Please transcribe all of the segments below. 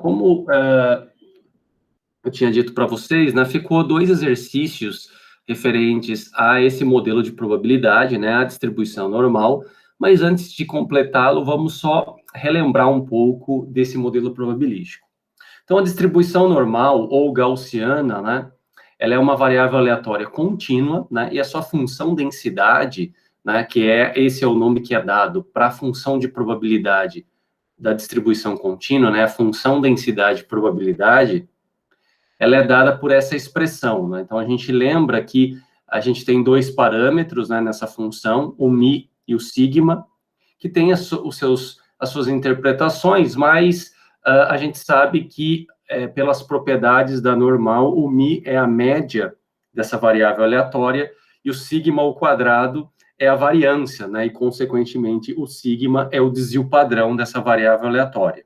como eu tinha dito para vocês, né, ficou 2 exercícios referentes a esse modelo de probabilidade, né, a distribuição normal, mas antes de completá-lo, vamos só relembrar um pouco desse modelo probabilístico. Então, a distribuição normal, ou gaussiana, né, ela é uma variável aleatória contínua, né, e a sua função densidade, né, esse é o nome que é dado para a função de probabilidade da distribuição contínua, né, a função densidade probabilidade, ela é dada por essa expressão, né? Então, a gente lembra que a gente tem 2 parâmetros, né, nessa função, o mi e o sigma, que tem as suas interpretações, mas a gente sabe que, pelas propriedades da normal, o mi é a média dessa variável aleatória e o sigma ao quadrado é a variância, né? E, consequentemente, o sigma é o desvio padrão dessa variável aleatória.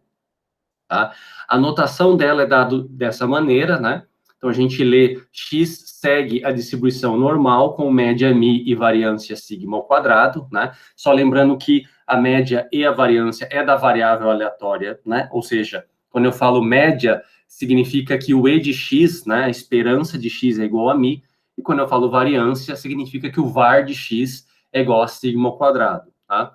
Tá? A notação dela é dada dessa maneira, né? Então, a gente lê x segue a distribuição normal com média mi e variância sigma ao quadrado, né? Só lembrando que a média e a variância é da variável aleatória, né? Ou seja, quando eu falo média, significa que o e de x, né, a esperança de x é igual a mi, e quando eu falo variância, significa que o var de x é igual a sigma ao quadrado, tá?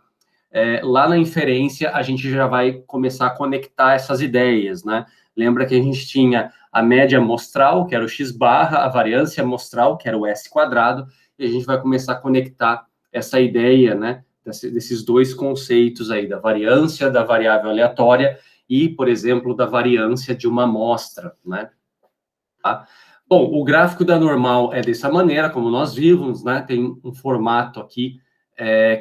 Lá na inferência, a gente já vai começar a conectar essas ideias, né? Lembra que a gente tinha a média amostral, que era o x barra, a variância amostral, que era o s quadrado, e a gente vai começar a conectar essa ideia, né, desses 2 conceitos aí, da variância da variável aleatória e, por exemplo, da variância de uma amostra, né? Tá? Bom, o gráfico da normal é dessa maneira, como nós vimos, né? Tem um formato aqui,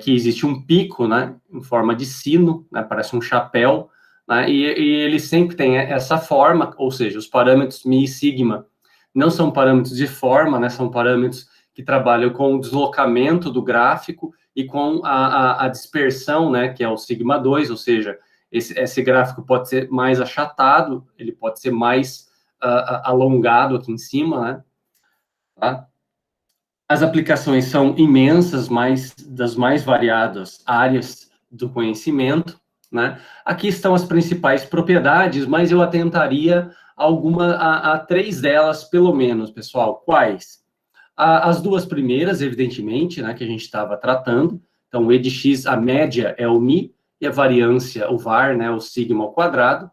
que existe um pico, né, em forma de sino, né, parece um chapéu, né, e ele sempre tem essa forma, ou seja, os parâmetros mi e sigma não são parâmetros de forma, né, são parâmetros que trabalham com o deslocamento do gráfico e com a dispersão, né, que é o sigma 2, ou seja, esse gráfico pode ser mais achatado, ele pode ser mais alongado aqui em cima, né, tá? As aplicações são imensas, das mais variadas áreas do conhecimento, né? Aqui estão as principais propriedades, mas eu atentaria a 3 delas, pelo menos, pessoal. Quais? As 2 primeiras, evidentemente, né, que a gente estava tratando. Então, o e de x, a média é o mi, e a variância, o var, né, o sigma ao quadrado.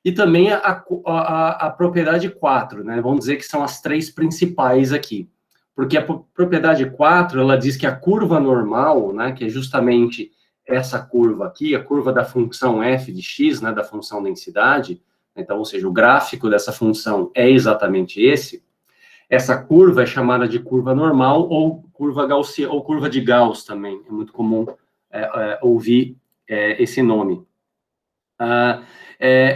E também a propriedade 4, né? Vamos dizer que são as 3 principais aqui. Porque a propriedade 4, ela diz que a curva normal, né, que é justamente essa curva aqui, a curva da função f de x, né, da função densidade, então, ou seja, o gráfico dessa função é exatamente esse, essa curva é chamada de curva normal ou curva gaussiana, ou curva de Gauss também, é muito comum ouvir esse nome.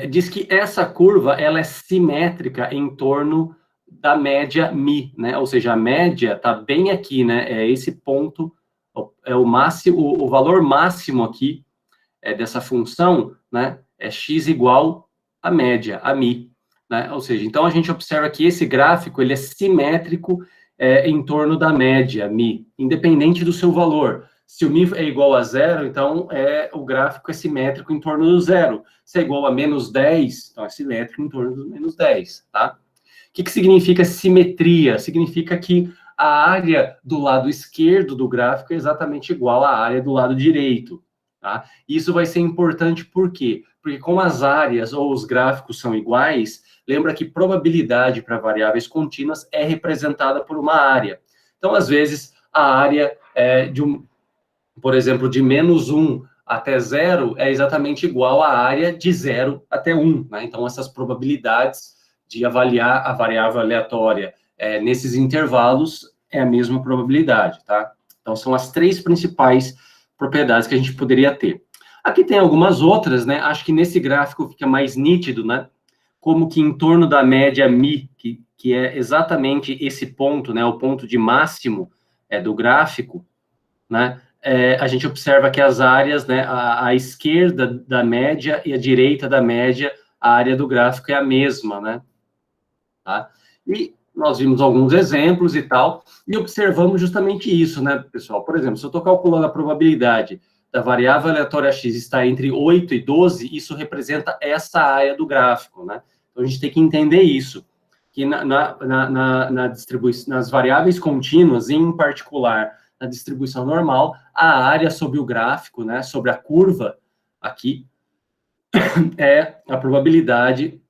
Diz que essa curva, ela é simétrica em torno da média mi, né? Ou seja, a média está bem aqui, né? É esse ponto, é o máximo, o valor máximo aqui dessa função, né? É x igual a média, a mi, né? Ou seja, então a gente observa que esse gráfico, ele é simétrico em torno da média mi, independente do seu valor. Se o mi é igual a 0, então o gráfico é simétrico em torno do 0. Se é igual a menos 10, então é simétrico em torno do menos 10, tá? O que significa simetria? Significa que a área do lado esquerdo do gráfico é exatamente igual à área do lado direito, tá? Isso vai ser importante por quê? Porque como as áreas ou os gráficos são iguais, lembra que probabilidade para variáveis contínuas é representada por uma área. Então, às vezes, a área por exemplo, de menos 1 até 0 é exatamente igual à área de 0 até 1, né? Então, essas probabilidades de avaliar a variável aleatória nesses intervalos é a mesma probabilidade, tá? Então, são as 3 principais propriedades que a gente poderia ter. Aqui tem algumas outras, né? Acho que nesse gráfico fica mais nítido, né? Como que em torno da média mi, que é exatamente esse ponto, né? O ponto de máximo do gráfico, né? A gente observa que as áreas, né? A esquerda da média e a direita da média, a área do gráfico é a mesma, né? Tá? E nós vimos alguns exemplos e tal, e observamos justamente isso, né, pessoal? Por exemplo, se eu estou calculando a probabilidade da variável aleatória x está entre 8 e 12, isso representa essa área do gráfico, né? Então, a gente tem que entender isso, que na distribuição, nas variáveis contínuas, em particular, na distribuição normal, a área sobre o gráfico, né, sobre a curva aqui, é a probabilidade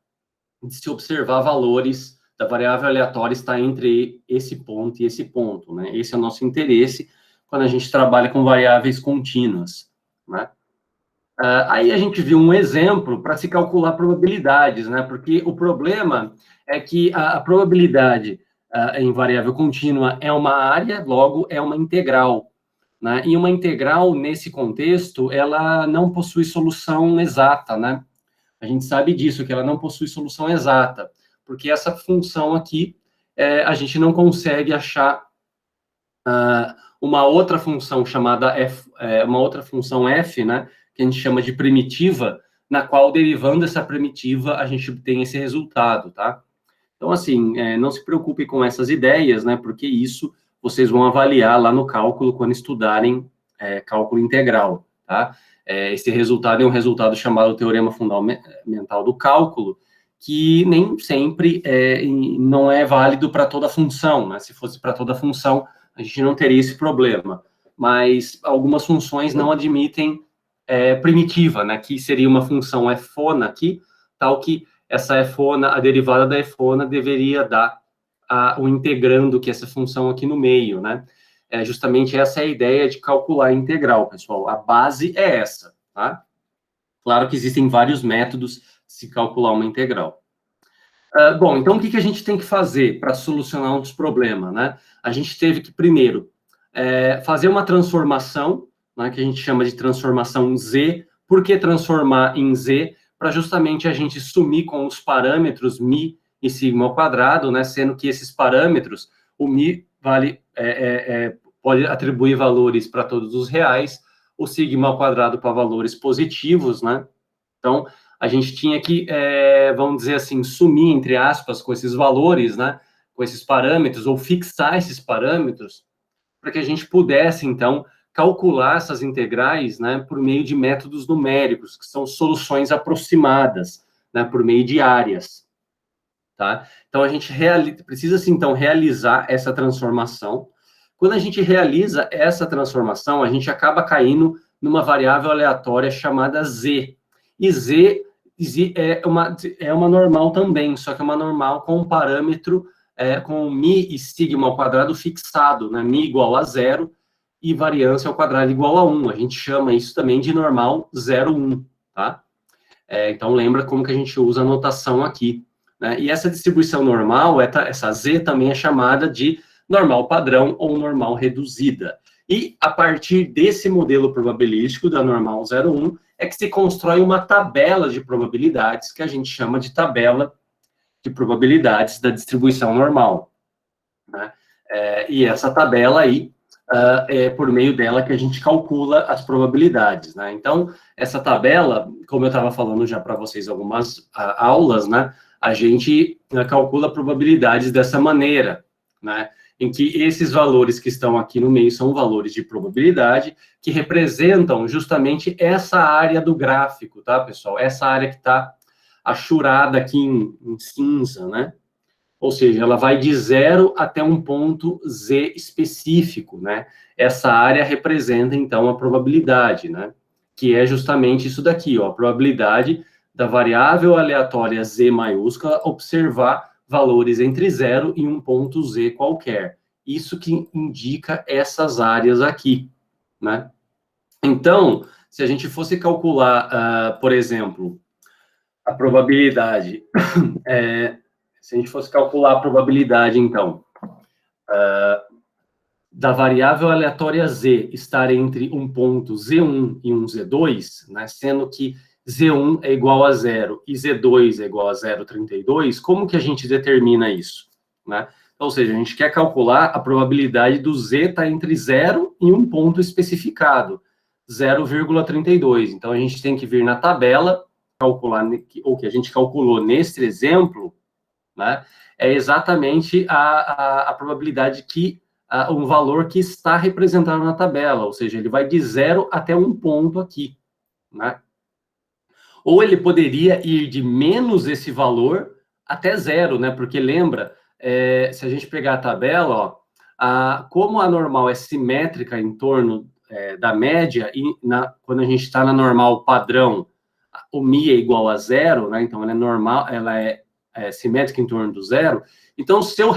de se observar valores da variável aleatória está entre esse ponto e esse ponto, né? Esse é o nosso interesse quando a gente trabalha com variáveis contínuas, né? Aí a gente viu um exemplo para se calcular probabilidades, né? Porque o problema é que a probabilidade em variável contínua é uma área, logo é uma integral, né? E uma integral, nesse contexto, ela não possui solução exata, né? A gente sabe disso, que ela não possui solução exata, porque essa função aqui, a gente não consegue achar uma outra função chamada f, uma outra função f, né, que a gente chama de primitiva, na qual, derivando essa primitiva, a gente obtém esse resultado, tá? Então, assim, não se preocupe com essas ideias, né, porque isso vocês vão avaliar lá no cálculo, quando estudarem cálculo integral, tá? Esse resultado é um resultado chamado teorema fundamental do cálculo, que nem sempre não é válido para toda função, né? Se fosse para toda função, a gente não teria esse problema. Mas algumas funções não admitem primitiva, né? Que seria uma função fona aqui, tal que essa fona, a derivada da fona, deveria dar o integrando, que é essa função aqui no meio, né? Justamente essa é a ideia de calcular a integral, pessoal. A base é essa, tá? Claro que existem vários métodos de se calcular uma integral. Bom, então o que a gente tem que fazer para solucionar um dos problemas, né? A gente teve que, primeiro, fazer uma transformação, né, que a gente chama de transformação Z. Por que transformar em Z? Para justamente a gente sumir com os parâmetros μ e sigma ao quadrado, né? Sendo que esses parâmetros, o μ vale, pode atribuir valores para todos os reais, o sigma ao quadrado para valores positivos, né? Então, a gente tinha que, vamos dizer assim, sumir, entre aspas, com esses valores, né? Com esses parâmetros, ou fixar esses parâmetros, para que a gente pudesse, então, calcular essas integrais, né? Por meio de métodos numéricos, que são soluções aproximadas, né? Por meio de áreas. Tá? Então, a gente precisa, assim, então, realizar essa transformação. Quando a gente realiza essa transformação, a gente acaba caindo numa variável aleatória chamada Z. E Z é uma normal também, só que é uma normal com um parâmetro com μ e sigma ao quadrado fixado, né? μ igual a 0 e variância ao quadrado igual a 1. A gente chama isso também de normal 0, 1, tá? Então, lembra como que a gente usa a notação aqui, né? E essa distribuição normal, essa Z também é chamada de normal padrão ou normal reduzida. E, a partir desse modelo probabilístico da normal 0,1, é que se constrói uma tabela de probabilidades, que a gente chama de tabela de probabilidades da distribuição normal, né? E essa tabela aí, é por meio dela que a gente calcula as probabilidades, né? Então, essa tabela, como eu estava falando já para vocês algumas aulas, né? A gente calcula probabilidades dessa maneira, né? Em que esses valores que estão aqui no meio são valores de probabilidade que representam justamente essa área do gráfico, tá, pessoal? Essa área que está achurada aqui em cinza, né? Ou seja, ela vai de 0 até um ponto Z específico, né? Essa área representa, então, a probabilidade, né? Que é justamente isso daqui, ó, a probabilidade da variável aleatória Z maiúscula observar valores entre 0 e um ponto Z qualquer. Isso que indica essas áreas aqui, né? Então, se a gente fosse calcular, por exemplo, a probabilidade, se a gente fosse calcular a probabilidade, então, da variável aleatória Z estar entre um ponto Z1 e um Z2, né, sendo que Z1 é igual a 0 e Z2 é igual a 0,32, como que a gente determina isso, né? Ou seja, a gente quer calcular a probabilidade do Z estar entre 0 e um ponto especificado, 0,32. Então, a gente tem que vir na tabela, calcular, ou que a gente calculou neste exemplo, né, é exatamente a probabilidade que um valor que está representado na tabela, ou seja, ele vai de 0 até um ponto aqui, né? Ou ele poderia ir de menos esse valor até 0, né? Porque lembra, se a gente pegar a tabela, ó, como a normal é simétrica em torno da média, e quando a gente está na normal padrão, o mi é igual a 0, né? Então ela é normal, ela é simétrica em torno do 0. Então, se eu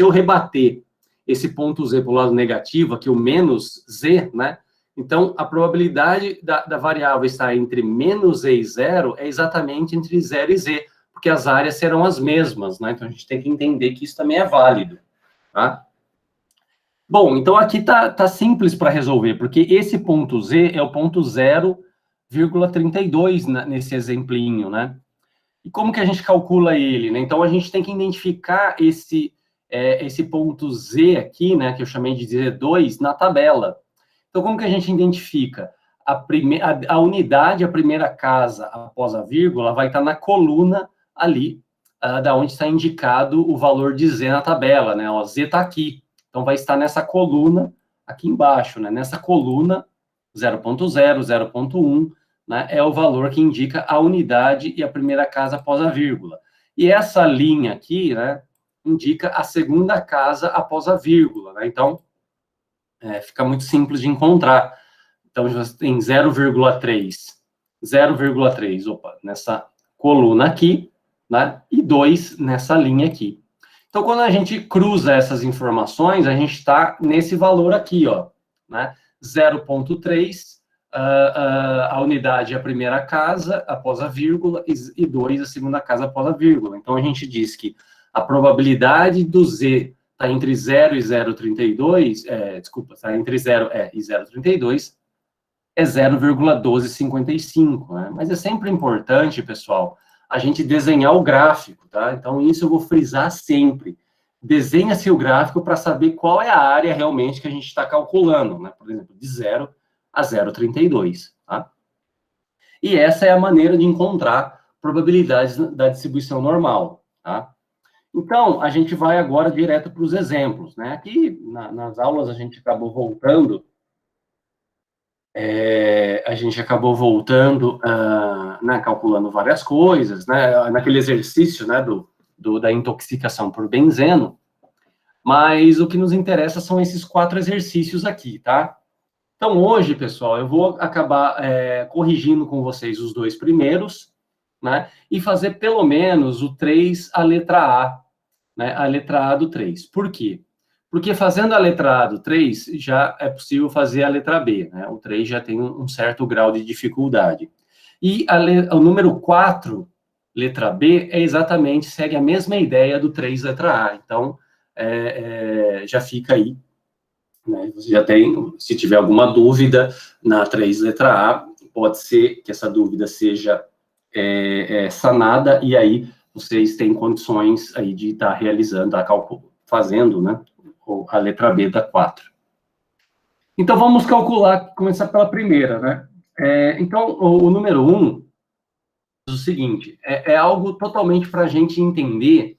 rebater esse ponto z para o lado negativo, aqui o menos z, né? Então, a probabilidade da variável estar entre menos z e 0 é exatamente entre 0 e z, porque as áreas serão as mesmas, né? Então, a gente tem que entender que isso também é válido, tá? Bom, então aqui tá simples para resolver, porque esse ponto z é o ponto 0,32 nesse exemplinho, né? E como que a gente calcula ele, né? Então, a gente tem que identificar esse ponto z aqui, né, que eu chamei de Z2, na tabela. Então, como que a gente identifica? A unidade, a primeira casa após a vírgula, vai estar na coluna ali, da onde está indicado o valor de z na tabela, né? Ó, z está aqui. Então, vai estar nessa coluna aqui embaixo, né? Nessa coluna 0,0, 0,1, né? É o valor que indica a unidade e a primeira casa após a vírgula. E essa linha aqui, né, indica a segunda casa após a vírgula, né? Então, fica muito simples de encontrar. Então, você tem 0,3, opa, nessa coluna aqui, né? E 2 nessa linha aqui. Então, quando a gente cruza essas informações, a gente está nesse valor aqui, ó, né? 0,3, a unidade é a primeira casa após a vírgula e 2 a segunda casa após a vírgula. Então, a gente diz que a probabilidade do z está entre 0 e 0,32, está entre 0 e 0,32, é 0,1255, né? Mas é sempre importante, pessoal, a gente desenhar o gráfico, tá? Então, isso eu vou frisar sempre. Desenha-se o gráfico para saber qual é a área realmente que a gente está calculando, né? Por exemplo, de 0 a 0,32, tá? E essa é a maneira de encontrar probabilidades da distribuição normal, tá? Então, a gente vai agora direto para os exemplos, né? Aqui, nas aulas, a gente acabou voltando né, calculando várias coisas, né, naquele exercício, né, da intoxicação por benzeno, mas o que nos interessa são esses 4 exercícios aqui, tá? Então, hoje, pessoal, eu vou acabar corrigindo com vocês os 2 primeiros, né, e fazer pelo menos o 3, a letra A, né, a letra A do 3. Por quê? Porque fazendo a letra A do 3, já é possível fazer a letra B, né? O 3 já tem um certo grau de dificuldade. E o número 4, letra B, segue a mesma ideia do 3, letra A. Então, já fica aí, né? Você já tem, se tiver alguma dúvida na 3, letra A, pode ser que essa dúvida seja sanada, e aí vocês têm condições aí de estar realizando, fazendo, né, a letra B da 4. Então, vamos começar pela primeira, né? Então, o número 1 diz o seguinte, é algo totalmente para a gente entender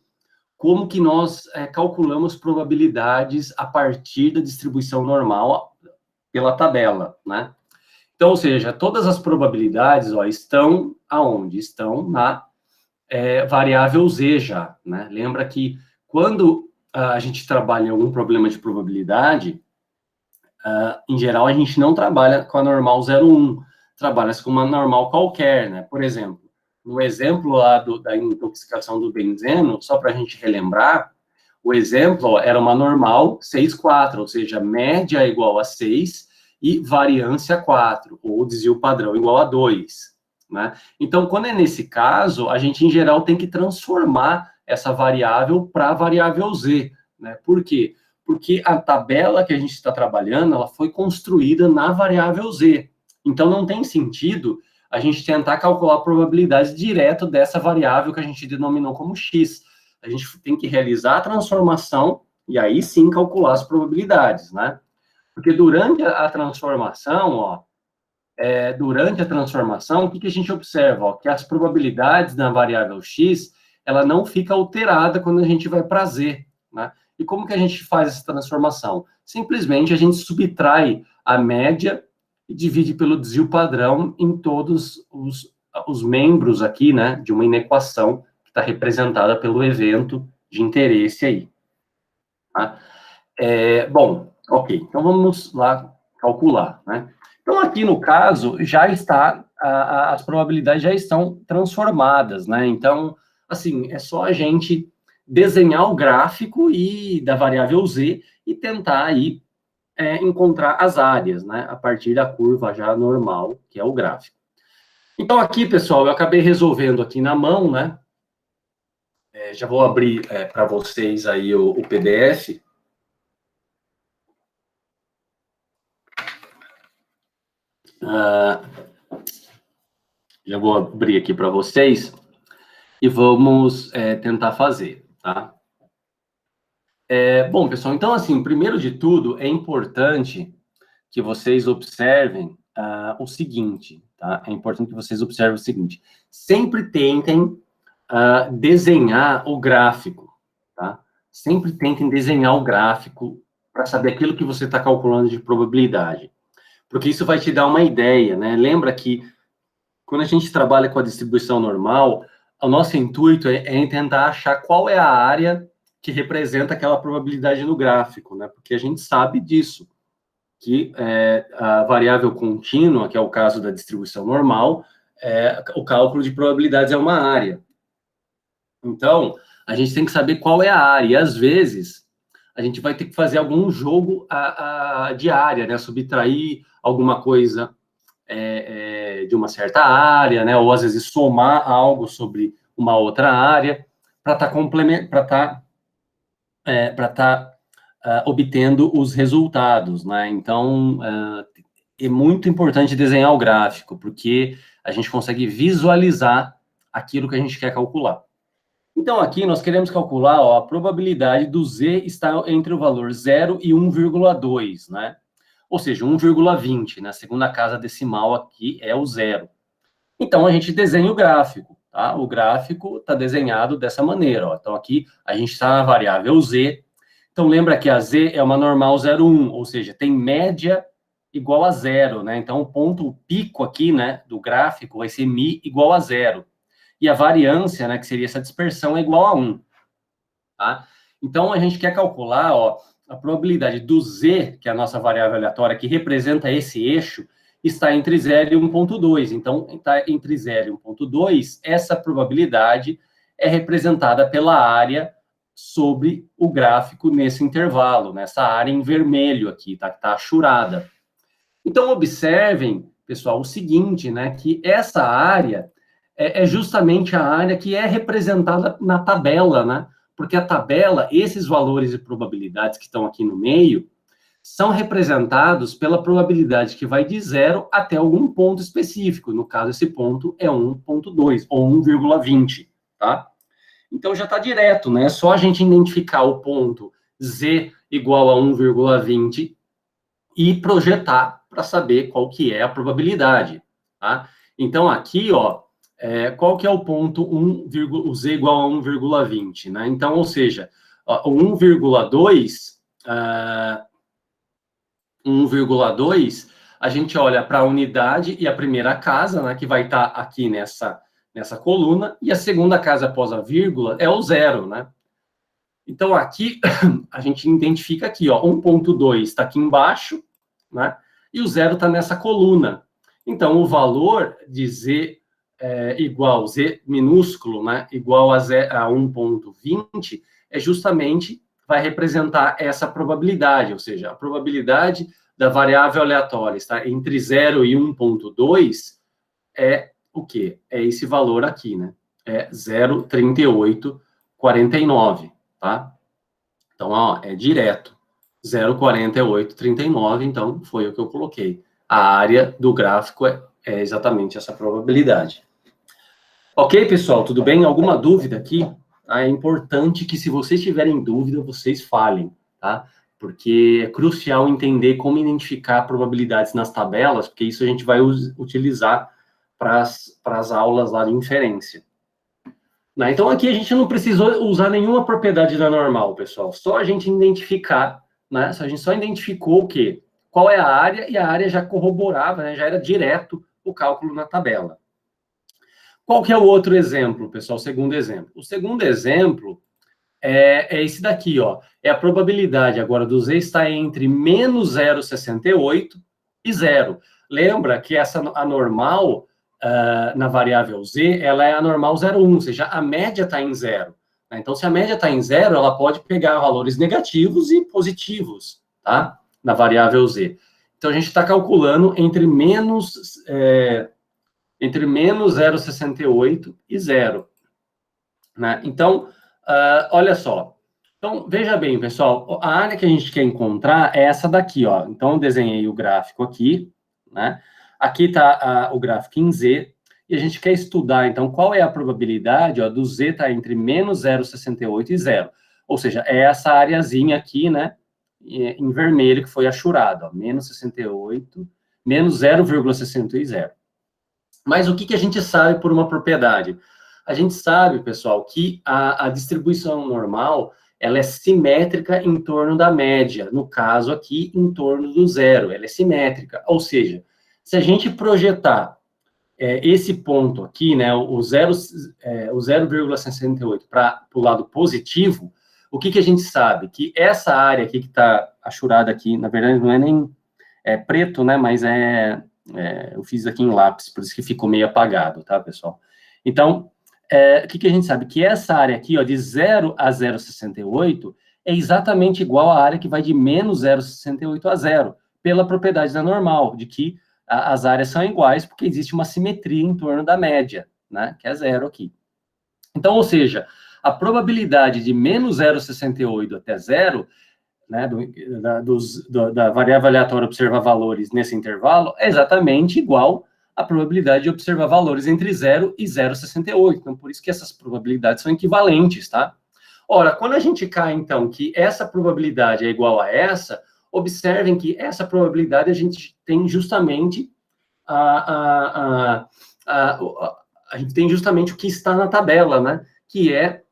como que nós calculamos probabilidades a partir da distribuição normal pela tabela, né? Então, ou seja, todas as probabilidades, ó, estão aonde? Estão na variável z já, né? Lembra que quando a gente trabalha em algum problema de probabilidade, em geral, a gente não trabalha com a normal 0,1, trabalha com uma normal qualquer, né? Por exemplo, no exemplo lá da intoxicação do benzeno, só para a gente relembrar, o exemplo era uma normal 6,4, ou seja, média igual a 6 e variância 4, ou desvio padrão igual a 2, né? Então, quando é nesse caso, a gente, em geral, tem que transformar essa variável para a variável z, né? Por quê? Porque a tabela que a gente está trabalhando, ela foi construída na variável z. Então, não tem sentido a gente tentar calcular probabilidades direto dessa variável que a gente denominou como x. A gente tem que realizar a transformação e aí sim calcular as probabilidades, né? Porque durante a transformação, ó, o que a gente observa? Ó, que as probabilidades da variável x, ela não fica alterada quando a gente vai para z, né? E como que a gente faz essa transformação? Simplesmente a gente subtrai a média e divide pelo desvio padrão em todos os membros aqui, né, de uma inequação que está representada pelo evento de interesse aí. Tá? Bom, ok, então vamos lá calcular, né? Então, aqui no caso, já está, as probabilidades já estão transformadas, né? Então, assim, é só a gente desenhar o gráfico da variável z e tentar aí encontrar as áreas, né? A partir da curva já normal, que é o gráfico. Então, aqui, pessoal, eu acabei resolvendo aqui na mão, né? Já vou abrir para vocês aí o PDF. Já vou abrir aqui para vocês e vamos tentar fazer, tá? Bom, pessoal, então, assim, primeiro de tudo, é importante que vocês observem o seguinte, tá? É importante que vocês observem o seguinte. Sempre tentem desenhar o gráfico, tá? Sempre tentem desenhar o gráfico para saber aquilo que você está calculando de probabilidade. Porque isso vai te dar uma ideia, né? Lembra que quando a gente trabalha com a distribuição normal, o nosso intuito é tentar achar qual é a área que representa aquela probabilidade no gráfico, né? Porque a gente sabe disso, que a variável contínua, que é o caso da distribuição normal, o cálculo de probabilidades é uma área. Então, a gente tem que saber qual é a área. E, às vezes, a gente vai ter que fazer algum jogo de área, né? Subtrair alguma coisa de uma certa área, né? Ou, às vezes, somar algo sobre uma outra área para estar obtendo os resultados, né? Então, é muito importante desenhar o gráfico, porque a gente consegue visualizar aquilo que a gente quer calcular. Então, aqui nós queremos calcular a probabilidade do z estar entre o valor 0 e 1,2, né? Ou seja, 1,20, na segunda casa decimal aqui é o zero. Então, a gente desenha o gráfico, tá? O gráfico está desenhado dessa maneira, ó. Então, aqui a gente está na variável z. Então, lembra que a z é uma normal 0,1, ou seja, tem média igual a zero, né? Então, o ponto pico aqui, né, do gráfico vai ser mi igual a zero. E a variância, né, que seria essa dispersão, é igual a 1, tá? Então, a gente quer calcular, ó, a probabilidade do z, que é a nossa variável aleatória, que representa esse eixo, está entre 0 e 1,2. Então, está entre 0 e 1,2, essa probabilidade é representada pela área sobre o gráfico nesse intervalo, nessa área em vermelho aqui, tá? Que está achurada. Então, observem, pessoal, o seguinte, né? Que essa área é justamente a área que é representada na tabela, né? Porque a tabela, esses valores e probabilidades que estão aqui no meio, são representados pela probabilidade que vai de 0 até algum ponto específico. No caso, esse ponto é 1,2 ou 1,20, tá? Então, já está direto, né? É só a gente identificar o ponto z igual a 1,20 e projetar para saber qual que é a probabilidade, tá? Então, aqui, ó, qual que é o ponto o z igual a 1,20, né? Então, ou seja, ó, o 1,2... 1,2, a gente olha para a unidade e a primeira casa, né, que vai estar aqui nessa coluna, e a segunda casa após a vírgula é o zero, né? Então, aqui, a gente identifica aqui, ó, 1,2 está aqui embaixo, né? E o zero está nessa coluna. Então, o valor de z igual, z minúsculo, né, igual a 1,20, é justamente, vai representar essa probabilidade, ou seja, a probabilidade da variável aleatória está entre 0 e 1,2 é o quê? É esse valor aqui, né? É 0,3849, tá? Então, ó, é direto. 0,4839, então foi o que eu coloquei. A área do gráfico é exatamente essa probabilidade. Ok, pessoal, tudo bem? Alguma dúvida aqui? É importante que, se vocês tiverem dúvida, vocês falem, tá? Porque é crucial entender como identificar probabilidades nas tabelas, porque isso a gente vai utilizar para as aulas lá de inferência. Né? Então, aqui a gente não precisou usar nenhuma propriedade da normal, pessoal. Só a gente identificar, né? A gente só identificou o quê? Qual é a área, e a área já corroborava, né? Já era direto o cálculo na tabela. Qual que é o outro exemplo, pessoal? O segundo exemplo. O segundo exemplo é esse daqui, ó. É a probabilidade agora do Z estar entre menos 0,68 e 0. Lembra que essa anormal na variável Z, ela é a normal 0,1, ou seja, a média está em 0. Né? Então, se a média está em 0, ela pode pegar valores negativos e positivos, tá? Na variável Z. Então, a gente está calculando entre menos 0,68 e 0. Né? Então, olha só. Então, veja bem, pessoal, a área que a gente quer encontrar é essa daqui, ó. Então, eu desenhei o gráfico aqui, né? Aqui está o gráfico em Z, e a gente quer estudar, então, qual é a probabilidade, ó, do Z estar entre menos 0,68 e 0. Ou seja, é essa areazinha aqui, né, em vermelho, que foi achurada, ó, menos 68, menos 0,68 e 0. Mas o que a gente sabe por uma propriedade? A gente sabe, pessoal, que a distribuição normal, ela é simétrica em torno da média. No caso aqui, em torno do zero. Ela é simétrica. Ou seja, se a gente projetar esse ponto aqui, né, o 0,68 para o lado positivo, o que a gente sabe? Que essa área aqui que está achurada aqui, na verdade não é nem preto, né, mas eu fiz aqui em lápis, por isso que ficou meio apagado, tá, pessoal? Então, o que a gente sabe? Que essa área aqui, ó, de 0 a 0,68, é exatamente igual à área que vai de menos 0,68 a 0, pela propriedade da normal, de que as áreas são iguais, porque existe uma simetria em torno da média, né, que é 0 aqui. Então, ou seja, a probabilidade de menos 0,68 até 0, né, da variável aleatória observar valores nesse intervalo é exatamente igual à probabilidade de observar valores entre 0 e 0,68. Então, por isso que essas probabilidades são equivalentes, tá? Ora, quando a gente cai, então, que essa probabilidade é igual a essa, observem que essa probabilidade a gente tem justamente a gente tem justamente o que está na tabela, né? Que é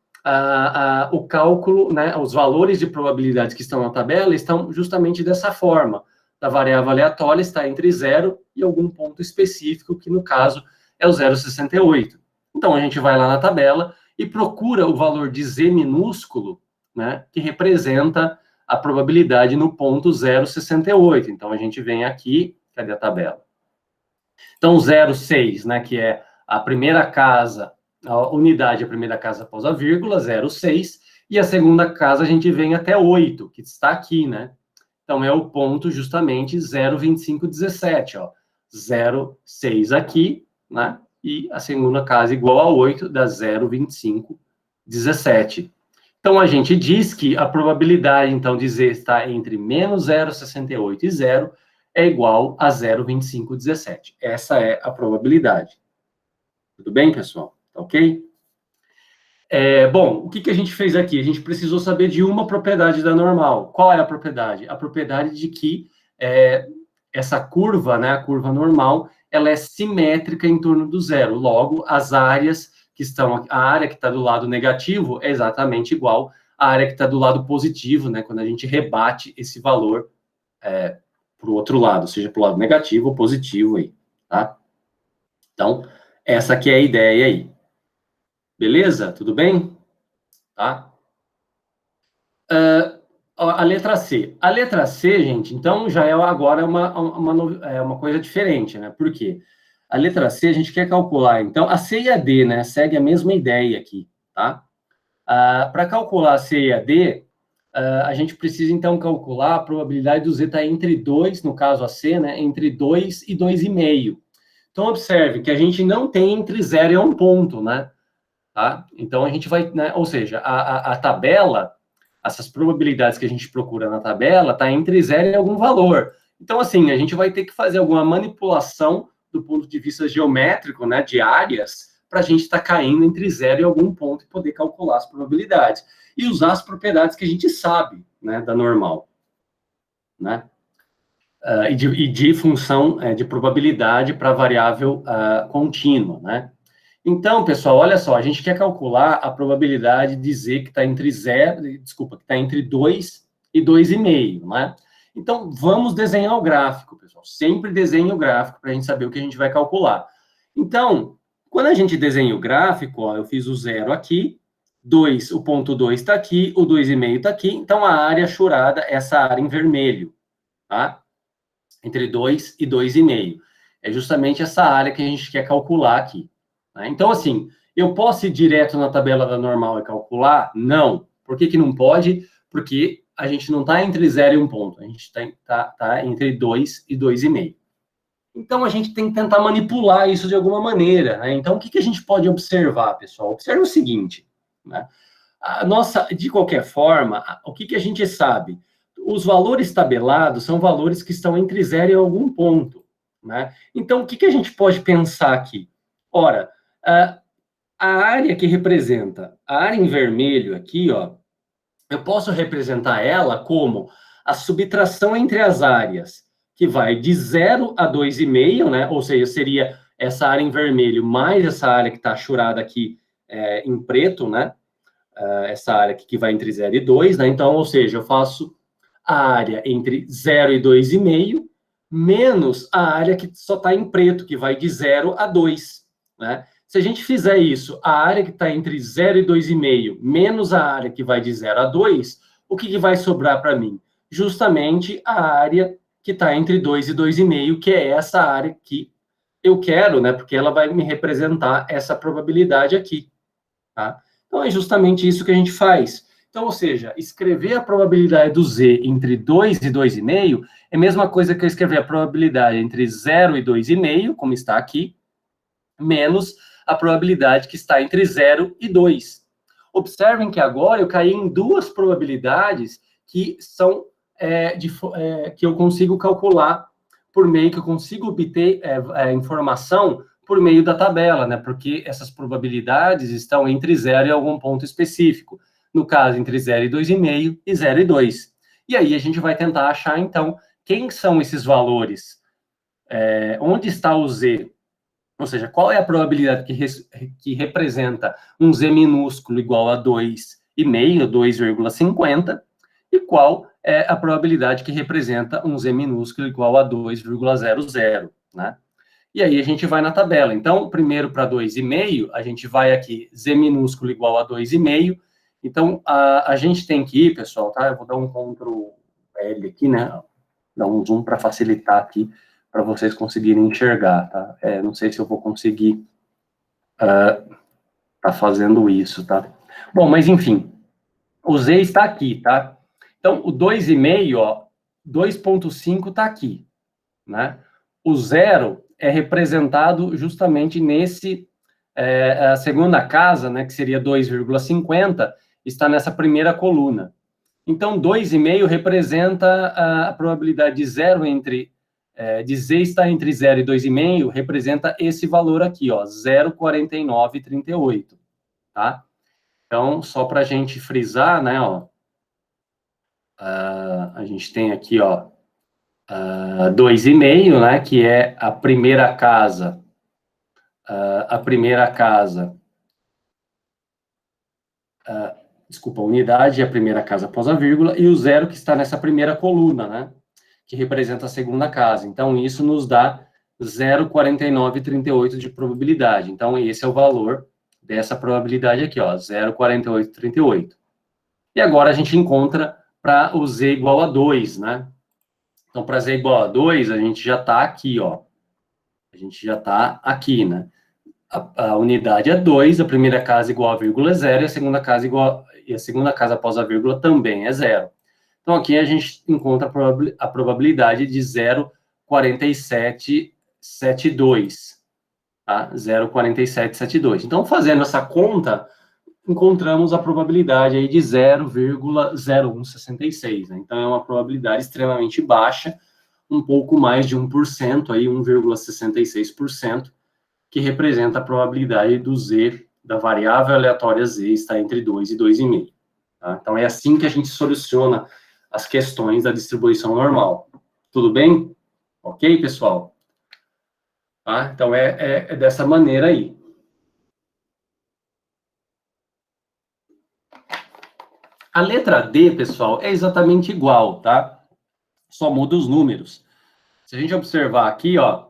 o cálculo, né, os valores de probabilidades que estão na tabela estão justamente dessa forma. A variável aleatória está entre 0 e algum ponto específico, que no caso é o 0,68. Então, a gente vai lá na tabela e procura o valor de Z minúsculo, né, que representa a probabilidade no ponto 0,68. Então, a gente vem aqui, cadê a tabela? Então, 0,6, né, que é a primeira casa, a unidade, a primeira casa após a vírgula, 0,6, e a segunda casa a gente vem até 8, que está aqui, né? Então, é o ponto justamente 0,2517, ó. 0,6 aqui, né? E a segunda casa igual a 8, dá 0,2517. Então, a gente diz que a probabilidade, então, de Z estar entre menos 0,68 e 0 é igual a 0,2517. Essa é a probabilidade. Tudo bem, pessoal? Tá ok? Bom, o que a gente fez aqui? A gente precisou saber de uma propriedade da normal. Qual é a propriedade? A propriedade de que essa curva, né, a curva normal, ela é simétrica em torno do zero. Logo, as áreas que estão... A área que está do lado negativo é exatamente igual à área que está do lado positivo, né, quando a gente rebate esse valor para o outro lado, seja para o lado negativo ou positivo aí, tá? Então, essa aqui é a ideia aí. Beleza? Tudo bem? Tá? A letra C. A letra C, gente, então já é agora uma coisa diferente, né? Por quê? A letra C a gente quer calcular, então, a C e a D, né? Segue a mesma ideia aqui, tá? Para calcular a C e a D, a gente precisa, então, calcular a probabilidade do Z estar entre 2, no caso a C, né? Entre 2 e 2,5. Então, observe que a gente não tem entre 0 e 1 ponto, né? Tá? Então, a gente vai, né? Ou seja, a tabela, essas probabilidades que a gente procura na tabela, está entre 0 e algum valor. Então, assim, a gente vai ter que fazer alguma manipulação do ponto de vista geométrico, né, de áreas, para a gente estar caindo entre 0 e algum ponto e poder calcular as probabilidades. E usar as propriedades que a gente sabe, né, da normal. Né? E de função de probabilidade para variável contínua, né? Então, pessoal, olha só, a gente quer calcular a probabilidade de Z que está entre 0, desculpa, que está entre 2 e 2,5, né? Então, vamos desenhar o gráfico, pessoal. Sempre desenhe o gráfico para a gente saber o que a gente vai calcular. Então, quando a gente desenha o gráfico, ó, eu fiz o 0 aqui, o ponto 2 está aqui, o 2,5 está aqui, então a área churada é essa área em vermelho, tá? Entre 2 e 2,5. É justamente essa área que a gente quer calcular aqui. Né? Então, assim, eu posso ir direto na tabela da normal e calcular? Não. Por que não pode? Porque a gente não está entre 0 e 1 ponto. A gente está entre 2 e 2,5. Então, a gente tem que tentar manipular isso de alguma maneira. Né? Então, o que a gente pode observar, pessoal? Observe o seguinte, né? A nossa, de qualquer forma, o que a gente sabe? Os valores tabelados são valores que estão entre 0 e algum ponto, né? Então, o que a gente pode pensar aqui? Ora, a área que representa, a área em vermelho aqui, ó, eu posso representar ela como a subtração entre as áreas, que vai de 0 a 2,5, né? Ou seja, seria essa área em vermelho mais essa área que está churada aqui em preto, né? Essa área aqui que vai entre 0 e 2, né? Então, ou seja, eu faço a área entre 0 e 2,5, menos a área que só está em preto, que vai de 0 a 2, né? Se a gente fizer isso, a área que está entre 0 e 2,5, menos a área que vai de 0 a 2, o que vai sobrar para mim? Justamente a área que está entre 2 e 2,5, que é essa área que eu quero, né? Porque ela vai me representar essa probabilidade aqui, tá? Então, é justamente isso que a gente faz. Então, ou seja, escrever a probabilidade do Z entre 2 e 2,5 é a mesma coisa que eu escrever a probabilidade entre 0 e 2,5, como está aqui, menos a probabilidade que está entre 0 e 2. Observem que agora eu caí em duas probabilidades que são que eu consigo calcular por meio que eu consigo obter informação por meio da tabela, né? Porque essas probabilidades estão entre 0 e algum ponto específico. No caso, entre 0 e 2,5 e 0 e 2. E aí a gente vai tentar achar, então, quem são esses valores? Onde está o Z? Ou seja, qual é a probabilidade que representa um Z minúsculo igual a 2,5, 2,50, e qual é a probabilidade que representa um Z minúsculo igual a 2,00, né? E aí a gente vai na tabela. Então, primeiro para 2,5, a gente vai aqui, Z minúsculo igual a 2,5. Então, a gente tem que ir, pessoal, tá? Eu vou dar um Ctrl L aqui, né? Dar um zoom para facilitar aqui, para vocês conseguirem enxergar, tá? Não sei se eu vou conseguir tá fazendo isso, tá? Bom, mas enfim, o Z está aqui, tá? Então, o 2,5, ó, 2,5 está aqui, né? O 0 é representado justamente nesse, a segunda casa, né, que seria 2,50, está nessa primeira coluna. Então, 2,5 representa a probabilidade de zero de Z estar entre 0 e 2,5, representa esse valor aqui, ó, 0,4938, tá? Então, só para a gente frisar, né, ó, a gente tem aqui, ó, 2,5, né, que é a primeira casa, desculpa, a unidade é a primeira casa após a vírgula, e o zero que está nessa primeira coluna, né, que representa a segunda casa. Então, isso nos dá 0,4938 de probabilidade. Então, esse é o valor dessa probabilidade aqui, ó, 0,4838. E agora a gente encontra para o Z igual a 2, né? Então, para Z igual a 2, a gente já está aqui, ó. A gente já está aqui, né? A unidade é 2, a primeira casa igual a vírgula é 0, e a segunda casa após a vírgula também é 0. Então, aqui a gente encontra a probabilidade de 0,4772, tá? 0,4772. Então, fazendo essa conta, encontramos a probabilidade aí de 0,0166, né? Então, é uma probabilidade extremamente baixa, um pouco mais de 1%, aí 1,66%, que representa a probabilidade do Z, da variável aleatória Z, estar entre 2 e 2,5. Tá? Então, é assim que a gente soluciona as questões da distribuição normal. Tudo bem? Ok, pessoal? Tá? Então, é dessa maneira aí. A letra D, pessoal, é exatamente igual, tá? Só muda os números. Se a gente observar aqui, ó,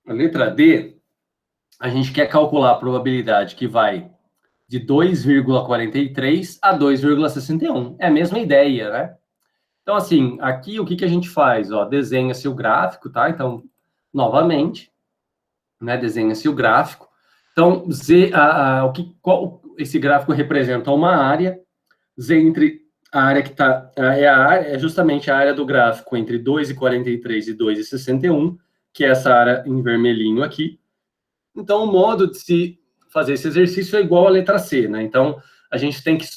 a letra D, a gente quer calcular a probabilidade que vai de 2,43 a 2,61. É a mesma ideia, né? Então, assim, aqui o que a gente faz? Ó, desenha-se o gráfico, tá? Então, novamente, né, desenha-se o gráfico. Então, esse gráfico representa uma área, Z entre a área que está, é justamente a área do gráfico entre 2,43 e 2,61, que é essa área em vermelhinho aqui. Então, o modo de se fazer esse exercício é igual à letra C, né? Então, a gente tem que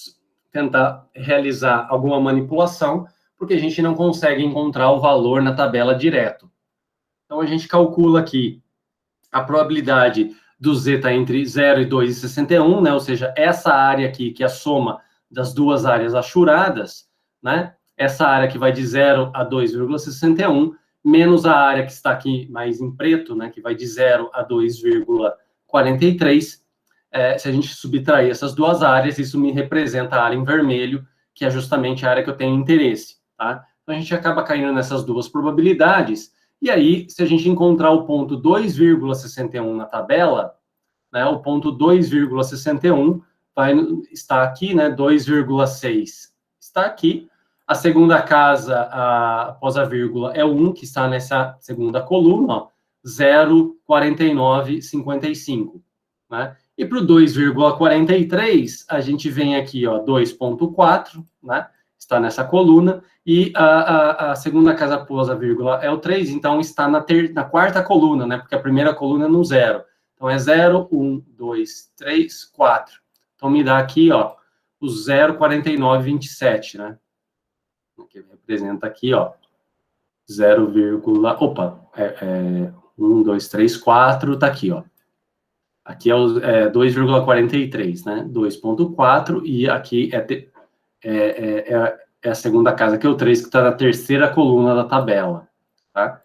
tentar realizar alguma manipulação, porque a gente não consegue encontrar o valor na tabela direto. Então, a gente calcula aqui a probabilidade do Z está entre 0 e 2,61, né? Ou seja, essa área aqui, que é a soma das duas áreas achuradas, né? Essa área que vai de 0 a 2,61, menos a área que está aqui mais em preto, né? Que vai de 0 a 2,43. Se a gente subtrair essas duas áreas, isso me representa a área em vermelho, que é justamente a área que eu tenho interesse, tá? Então, a gente acaba caindo nessas duas probabilidades. E aí, se a gente encontrar o ponto 2,61 na tabela, né, o ponto 2,61 vai estar aqui, né, 2,6 está aqui. A segunda casa, após a vírgula, é o 1, que está nessa segunda coluna, 0,4955, né? E para o 2,43, a gente vem aqui, ó, 2,4, né? Está nessa coluna, e a segunda casa após a vírgula é o 3, então está na quarta coluna, né? Porque a primeira coluna é no 0. Então, é 0, 1, 2, 3, 4. Então, me dá aqui, ó, o 0,4927, né? Que representa aqui, ó, 0, opa, 1, 2, 3, 4, tá aqui, ó. Aqui é 2,43, né? 2,4, e aqui é a segunda casa, que é o 3, que está na terceira coluna da tabela, tá?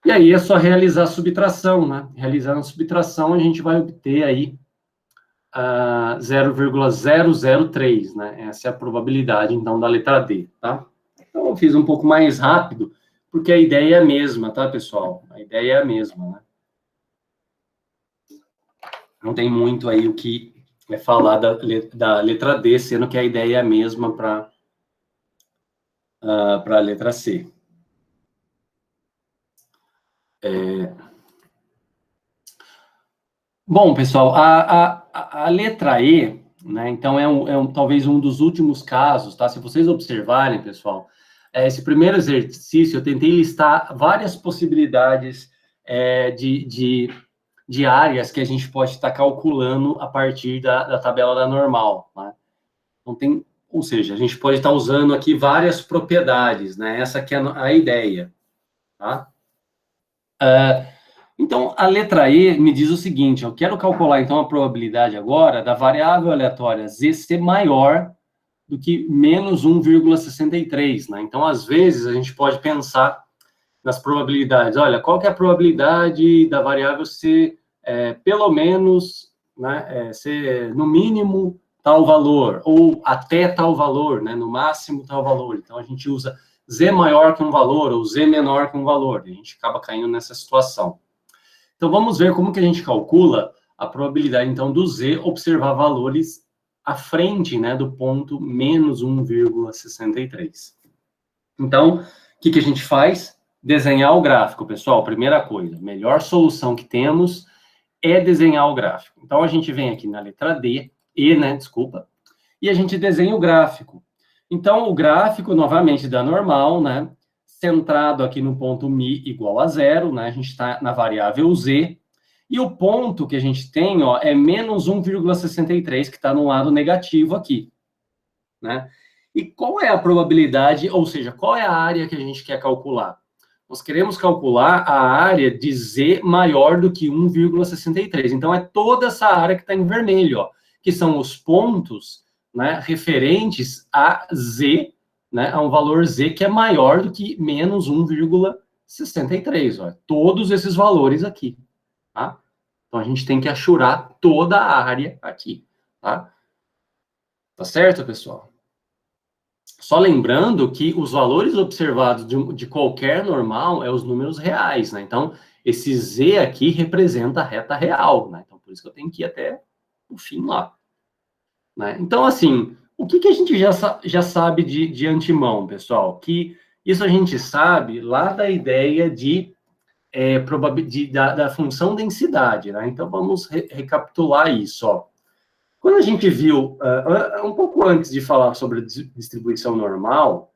E aí é só realizar a subtração, né? Realizando a subtração, a gente vai obter aí 0,003, né? Essa é a probabilidade, então, da letra D, tá? Então, eu fiz um pouco mais rápido, porque a ideia é a mesma, tá, pessoal? A ideia é a mesma, né? Não tem muito aí o que falar da letra D, sendo que a ideia é a mesma para a letra C. Bom, pessoal, a letra E, né, então talvez um dos últimos casos, tá? Se vocês observarem, pessoal, esse primeiro exercício eu tentei listar várias possibilidades de áreas que a gente pode estar calculando a partir da tabela da normal, né? Então, ou seja, a gente pode estar usando aqui várias propriedades, né? Essa aqui é a ideia, tá? Então, a letra E me diz o seguinte: eu quero calcular, então, a probabilidade agora da variável aleatória Z ser maior do que menos 1,63, né? Então, às vezes, a gente pode pensar nas probabilidades. Olha, qual que é a probabilidade da variável ser pelo menos, né, ser no mínimo tal valor, ou até tal valor, né, no máximo tal valor. Então, a gente usa Z maior que um valor, ou Z menor que um valor. A gente acaba caindo nessa situação. Então, vamos ver como que a gente calcula a probabilidade, então, do Z observar valores à frente, né, do ponto menos 1,63. Então, o que a gente faz? Desenhar o gráfico, pessoal. Primeira coisa, melhor solução que temos é desenhar o gráfico. Então, a gente vem aqui na letra D, né, desculpa, e a gente desenha o gráfico. Então, o gráfico, novamente, dá normal, né, centrado aqui no ponto mi igual a 0, né, a gente está na variável z, e o ponto que a gente tem, ó, é menos 1,63, que está no lado negativo aqui, né? E qual é a probabilidade, ou seja, qual é a área que a gente quer calcular? Nós queremos calcular a área de Z maior do que 1,63. Então, é toda essa área que está em vermelho, ó, que são os pontos, né, referentes a Z, né, a um valor Z que é maior do que menos 1,63. Ó, todos esses valores aqui, tá? Então, a gente tem que achurar toda a área aqui, tá? Tá certo, pessoal? Só lembrando que os valores observados de qualquer normal é os números reais, né? Então, esse Z aqui representa a reta real, né? Então, por isso que eu tenho que ir até o fim lá, né? Então, assim, o que a gente já sabe de antemão, pessoal? Que isso a gente sabe lá da ideia da função densidade, né? Então, vamos recapitular isso, ó. Quando a gente viu, um pouco antes de falar sobre a distribuição normal,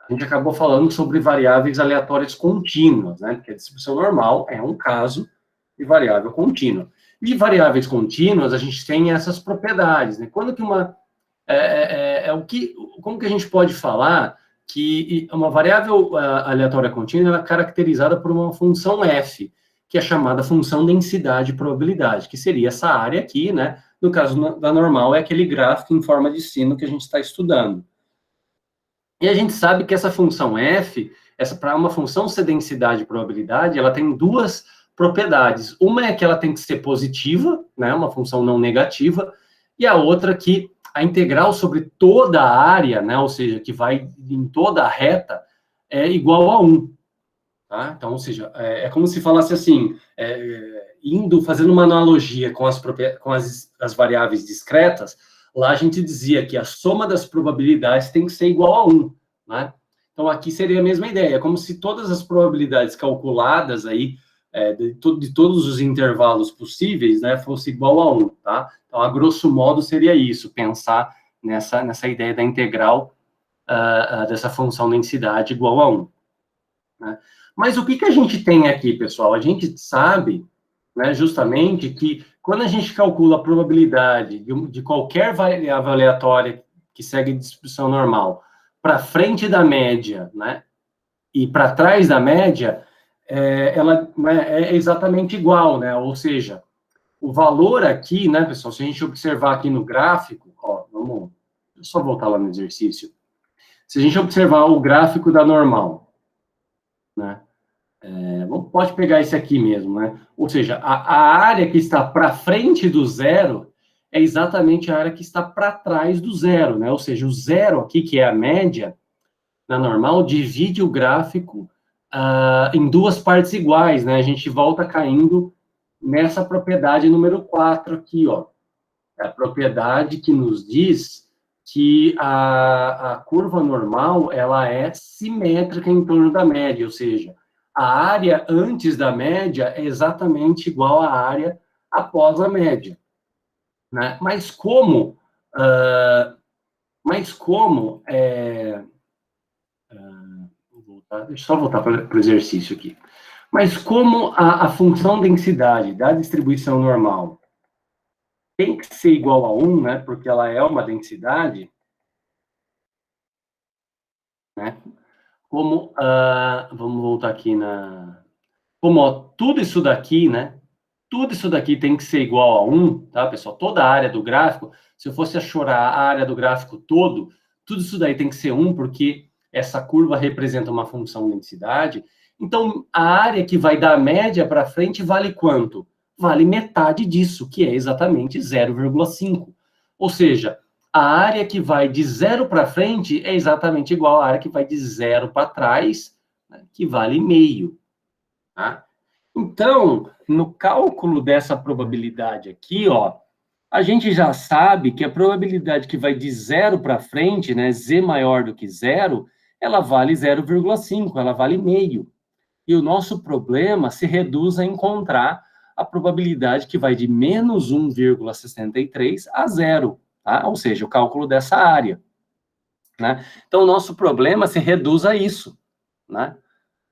a gente acabou falando sobre variáveis aleatórias contínuas, né? Porque a distribuição normal é um caso de variável contínua. E variáveis contínuas, a gente tem essas propriedades, né? Quando que como que a gente pode falar que uma variável aleatória contínua é caracterizada por uma função f, que é chamada função densidade probabilidade, que seria essa área aqui, né? No caso da normal, é aquele gráfico em forma de sino que a gente está estudando. E a gente sabe que essa função f, para uma função ser densidade e probabilidade, ela tem duas propriedades. Uma é que ela tem que ser positiva, né, uma função não negativa, e a outra que a integral sobre toda a área, né, ou seja, que vai em toda a reta, é igual a 1. Tá? Então, ou seja, é como se falasse assim, fazendo uma analogia com as variáveis discretas, lá a gente dizia que a soma das probabilidades tem que ser igual a 1, né? Então, aqui seria a mesma ideia, como se todas as probabilidades calculadas aí, de todos os intervalos possíveis, né, fosse igual a 1, tá? Então, a grosso modo, seria isso, pensar nessa ideia da integral dessa função densidade igual a 1, né? Mas o que a gente tem aqui, pessoal? A gente sabe, né, justamente que quando a gente calcula a probabilidade de qualquer variável aleatória que segue distribuição normal para frente da média, né, e para trás da média, ela, né, é exatamente igual, né? Ou seja, o valor aqui, né, pessoal, se a gente observar aqui no gráfico, ó, deixa eu só voltar lá no exercício. Se a gente observar o gráfico da normal, né, pode pegar esse aqui mesmo, né? Ou seja, a área que está para frente do zero é exatamente a área que está para trás do zero, né? Ou seja, o zero aqui, que é a média, na normal, divide o gráfico em duas partes iguais, né? A gente volta caindo nessa propriedade número 4 aqui, ó. É a propriedade que nos diz que a curva normal, ela é simétrica em torno da média, ou seja, a área antes da média é exatamente igual à área após a média, né? Deixa eu só voltar para o exercício aqui. Mas como a função densidade da distribuição normal tem que ser igual a 1, né? Porque ela é uma densidade, né? Vamos voltar aqui como, ó, tudo isso daqui, né? Tudo isso daqui tem que ser igual a 1, tá, pessoal? Toda a área do gráfico, se eu fosse chorar a área do gráfico todo, tudo isso daí tem que ser 1, porque essa curva representa uma função densidade. Então, a área que vai da média para frente vale quanto? Vale metade disso, que é exatamente 0,5. Ou seja, a área que vai de 0 para frente é exatamente igual à área que vai de 0 para trás, né, que vale meio. Tá? Então, no cálculo dessa probabilidade aqui, ó, a gente já sabe que a probabilidade que vai de 0 para frente, né, z maior do que 0, ela vale 0,5, ela vale meio. E o nosso problema se reduz a encontrar a probabilidade que vai de menos 1,63 a 0, tá? Ou seja, o cálculo dessa área, né? Então, o nosso problema se reduz a isso, né?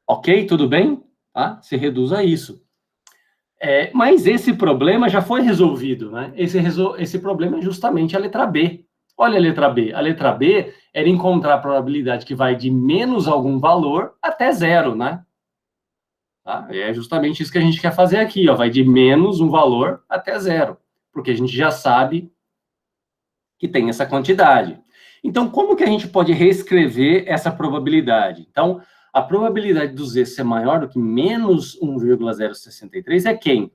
Ok? Tudo bem? Tá? Se reduz a isso. Mas esse problema já foi resolvido, né? Esse problema é justamente a letra B. Olha a letra B. A letra B era encontrar a probabilidade que vai de menos algum valor até 0, né? Tá? É justamente isso que a gente quer fazer aqui, ó. Vai de menos um valor até 0, porque a gente já sabe que tem essa quantidade. Então, como que a gente pode reescrever essa probabilidade? Então, a probabilidade do Z ser maior do que menos 1,063 é quem?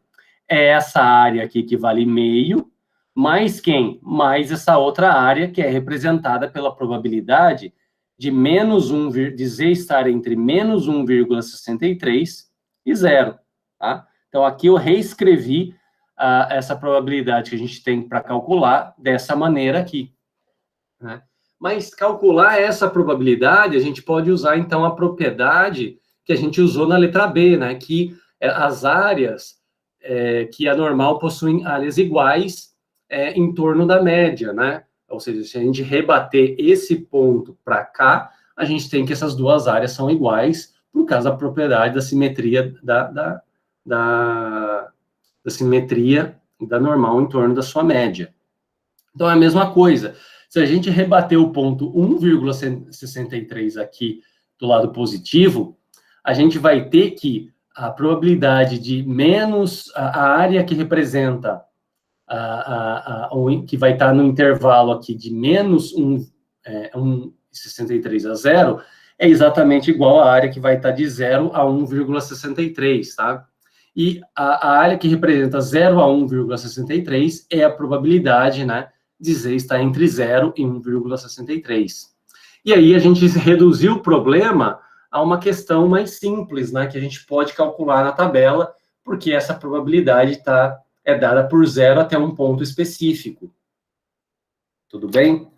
É essa área aqui que vale meio, mais quem? Mais essa outra área, que é representada pela probabilidade de de Z estar entre menos 1,63 e 0, tá? Então, aqui eu reescrevi essa probabilidade que a gente tem para calcular dessa maneira aqui, né? Mas calcular essa probabilidade, a gente pode usar, então, a propriedade que a gente usou na letra B, né? Que as áreas que a normal possuem áreas iguais em torno da média, né? Ou seja, se a gente rebater esse ponto para cá, a gente tem que essas duas áreas são iguais por causa da propriedade da simetria da simetria da normal em torno da sua média. Então, é a mesma coisa. Se a gente rebater o ponto 1,63 aqui do lado positivo, a gente vai ter que a probabilidade de menos a área que representa que vai estar no intervalo aqui de menos 1,63 a 0 é exatamente igual à área que vai estar de 0 a 1,63, tá? E a área que representa 0 a 1,63 é a probabilidade, né, de Z estar entre 0 e 1,63. E aí a gente reduziu o problema a uma questão mais simples, né, que a gente pode calcular na tabela, porque essa probabilidade é dada por 0 até um ponto específico. Tudo bem?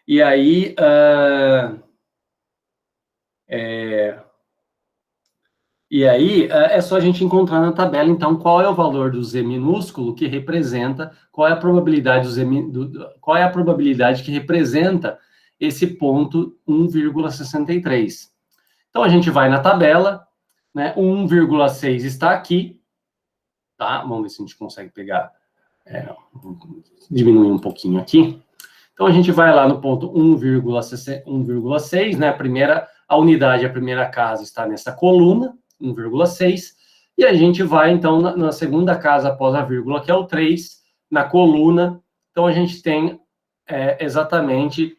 E aí, é só a gente encontrar na tabela, então, qual é o valor do Z minúsculo que representa, qual é a probabilidade qual é a probabilidade que representa esse ponto 1,63. Então, a gente vai na tabela, né, 1,6 está aqui, tá? Vamos ver se a gente consegue pegar, diminuir um pouquinho aqui. Então, a gente vai lá no ponto 1,6, né? A unidade, a primeira casa está nessa coluna, 1,6, e a gente vai, então, na segunda casa após a vírgula, que é o 3, na coluna. Então, a gente tem exatamente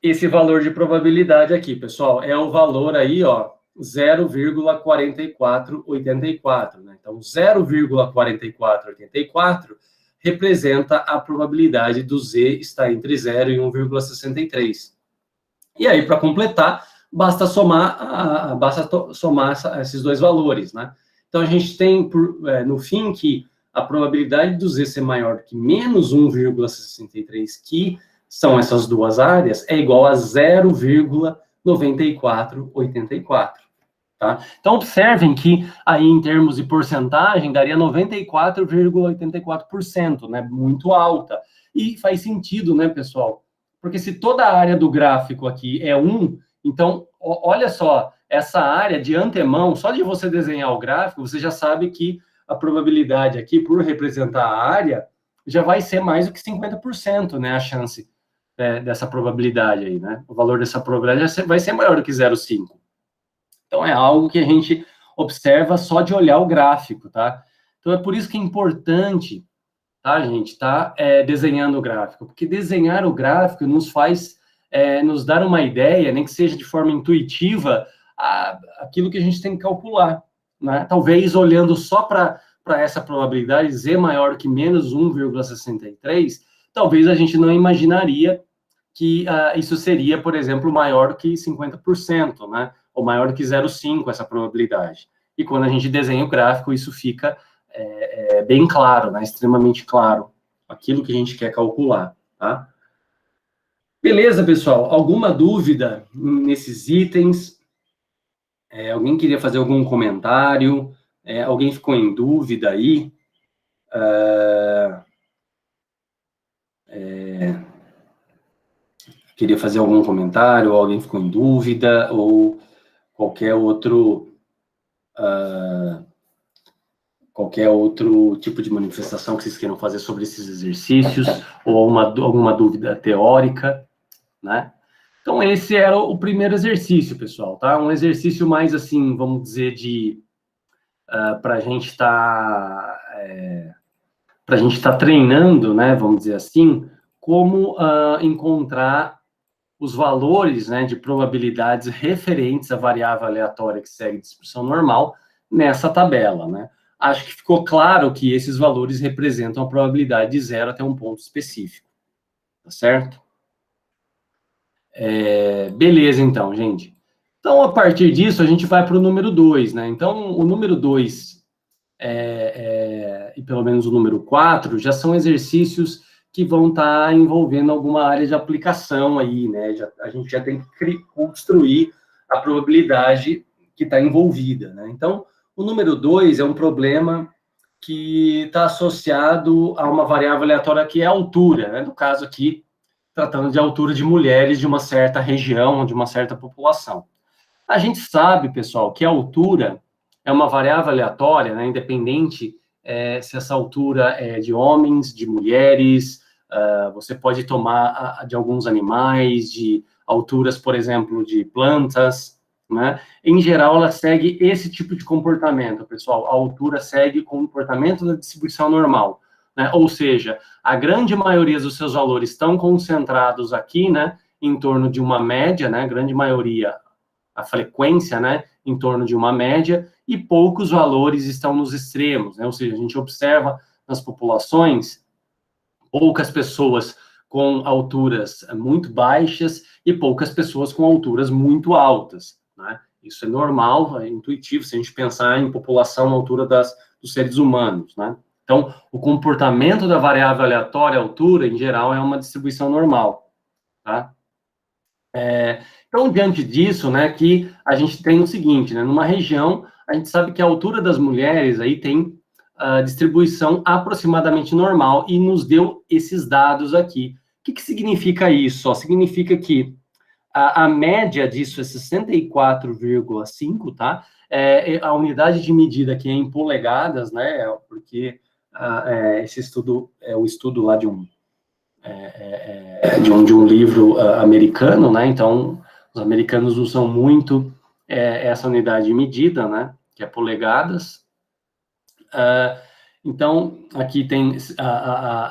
esse valor de probabilidade aqui, pessoal. É o valor aí, ó, 0,4484, né? Então, 0,4484 representa a probabilidade do Z estar entre 0 e 1,63. E aí, para completar, basta somar esses dois valores, né? Então, a gente tem, no fim, que a probabilidade do Z ser maior que menos 1,63, que são essas duas áreas, é igual a 0,9484, tá? Então, observem que aí, em termos de porcentagem, daria 94,84%, né? Muito alta. E faz sentido, né, pessoal? Porque se toda a área do gráfico aqui é 1, então, olha só, essa área de antemão, só de você desenhar o gráfico, você já sabe que a probabilidade aqui, por representar a área, já vai ser mais do que 50%, né, a chance dessa probabilidade aí, né? O valor dessa probabilidade vai ser maior do que 0,5. Então, é algo que a gente observa só de olhar o gráfico, tá? Então, é por isso que é importante, tá, gente, tá desenhando o gráfico, porque desenhar o gráfico nos faz nos dar uma ideia, nem que seja de forma intuitiva, aquilo que a gente tem que calcular, né? Talvez olhando só para essa probabilidade Z maior que menos 1,63, talvez a gente não imaginaria que isso seria, por exemplo, maior que 50%, né? Ou maior que 0,5 essa probabilidade. E quando a gente desenha o gráfico, isso fica bem claro, né? Extremamente claro, aquilo que a gente quer calcular, tá? Beleza, pessoal? Alguma dúvida nesses itens? Alguém queria fazer algum comentário? Alguém ficou em dúvida aí? Queria fazer algum comentário? Ou alguém ficou em dúvida? Ou qualquer outro tipo de manifestação que vocês queiram fazer sobre esses exercícios, ou alguma dúvida teórica, né? Então, esse era o primeiro exercício, pessoal, tá? Um exercício mais, assim, vamos dizer, para a gente estar treinando, né, vamos dizer assim, como encontrar os valores, né, de probabilidades referentes à variável aleatória que segue distribuição normal nessa tabela, né? acho que ficou claro que esses valores representam a probabilidade de 0 até um ponto específico, tá certo? Beleza, então, gente. Então, a partir disso, a gente vai para o número 2, né? Então, o número 2 e pelo menos o número 4 já são exercícios que vão estar envolvendo alguma área de aplicação aí, né? A gente já tem que construir a probabilidade que está envolvida, né? Então, o número 2 é um problema que está associado a uma variável aleatória que é a altura, né? No caso aqui, tratando de altura de mulheres de uma certa região, de uma certa população. A gente sabe, pessoal, que a altura é uma variável aleatória, né, independente se essa altura é de homens, de mulheres, você pode tomar de alguns animais, de alturas, por exemplo, de plantas, né? Em geral, ela segue esse tipo de comportamento, pessoal. A altura segue o comportamento da distribuição normal, né? Ou seja, a grande maioria dos seus valores estão concentrados aqui, né, em torno de uma média, né, grande maioria, a frequência, né, em torno de uma média, e poucos valores estão nos extremos, né? Ou seja, a gente observa nas populações poucas pessoas com alturas muito baixas e poucas pessoas com alturas muito altas, né? Isso é normal, é intuitivo, se a gente pensar em população à altura dos seres humanos, né? Então, o comportamento da variável aleatória, altura, em geral, é uma distribuição normal, tá? Então, diante disso, né, que a gente tem o seguinte, né, numa região, a gente sabe que a altura das mulheres aí tem a distribuição aproximadamente normal e nos deu esses dados aqui. O que significa isso? Ó, significa que a média disso é 64,5, tá? A unidade de medida aqui é em polegadas, né, porque esse estudo é o estudo lá de um livro americano, né? Então, os americanos usam muito essa unidade de medida, né? Que é polegadas. Então, aqui tem...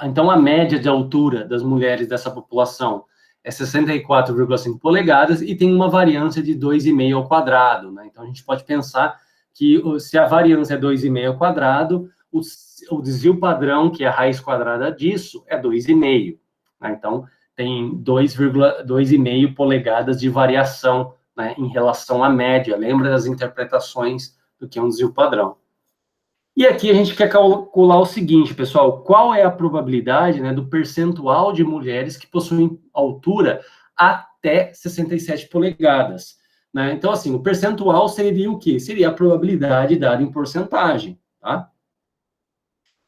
então, a média de altura das mulheres dessa população é 64,5 polegadas e tem uma variância de 2,5 ao quadrado, né? Então, a gente pode pensar que se a variância é 2,5 ao quadrado, o desvio padrão, que é a raiz quadrada disso, é 2,5. Né? Então, tem 2,5 polegadas de variação, né, em relação à média. Lembra das interpretações do que é um desvio padrão. E aqui a gente quer calcular o seguinte, pessoal, qual é a probabilidade, né, do percentual de mulheres que possuem altura até 67 polegadas, né? Então, assim, o percentual seria o quê? Seria a probabilidade dada em porcentagem, tá?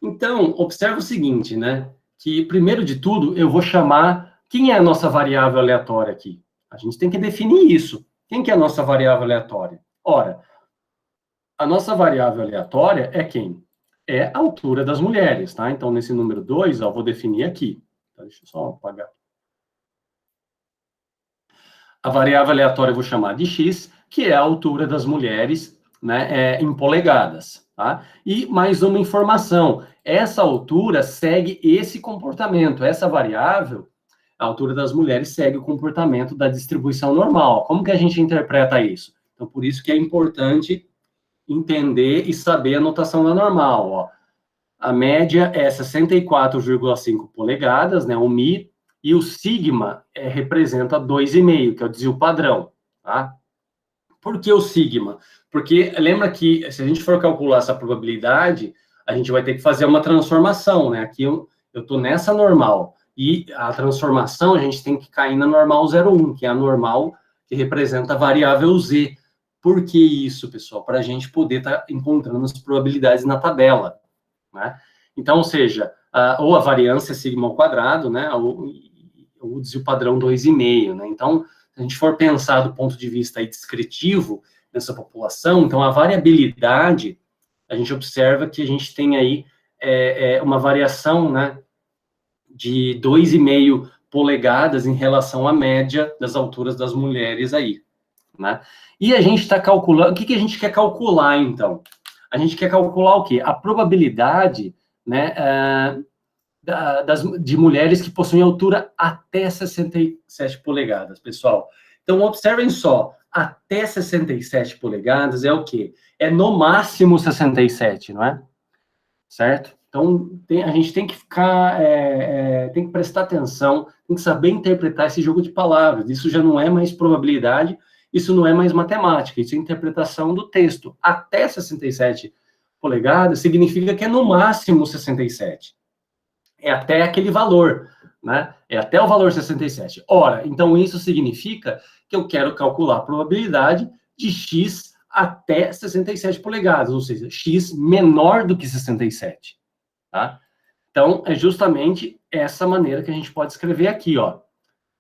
Então, observa o seguinte, né, que, primeiro de tudo, eu vou chamar... Quem é a nossa variável aleatória aqui? A gente tem que definir isso. Quem que é a nossa variável aleatória? Ora, a nossa variável aleatória é quem? É a altura das mulheres, tá? Então, nesse número 2, eu vou definir aqui. Então, deixa eu só apagar. A variável aleatória eu vou chamar de x, que é a altura das mulheres, né, em polegadas, tá? E mais uma informação, essa altura segue esse comportamento, essa variável, a altura das mulheres segue o comportamento da distribuição normal. Como que a gente interpreta isso? Então, por isso que é importante entender e saber a notação da normal, ó. A média é 64,5 polegadas, né, o mi, e o sigma representa 2,5, que é o desvio padrão, tá? Por que o sigma? Porque lembra que se a gente for calcular essa probabilidade, a gente vai ter que fazer uma transformação, né? Aqui eu estou nessa normal, e a transformação a gente tem que cair na normal 0,1, que é a normal que representa a variável z. Por que isso, pessoal? Para a gente poder estar encontrando as probabilidades na tabela, né? Então, ou seja, ou a variância sigma ao quadrado, né? Ou o desvio padrão 2,5, né? Então, se a gente for pensar do ponto de vista aí descritivo dessa população, então a variabilidade, a gente observa que a gente tem aí uma variação, né, de 2,5 polegadas em relação à média das alturas das mulheres aí, né? E a gente está calculando... O que a gente quer calcular, então? A gente quer calcular o quê? A probabilidade, né, de mulheres que possuem altura até 67 polegadas, pessoal. Então, observem só, até 67 polegadas é o quê? É no máximo 67, não é? certo? Então, a gente tem que ficar, tem que prestar atenção, tem que saber interpretar esse jogo de palavras. Isso já não é mais probabilidade, isso não é mais matemática, isso é interpretação do texto. Até 67 polegadas significa que é no máximo 67. É até aquele valor, né? É até o valor 67. Ora, então isso significa que eu quero calcular a probabilidade de x até 67 polegadas, ou seja, x menor do que 67. Tá? Então, é justamente essa maneira que a gente pode escrever aqui, ó.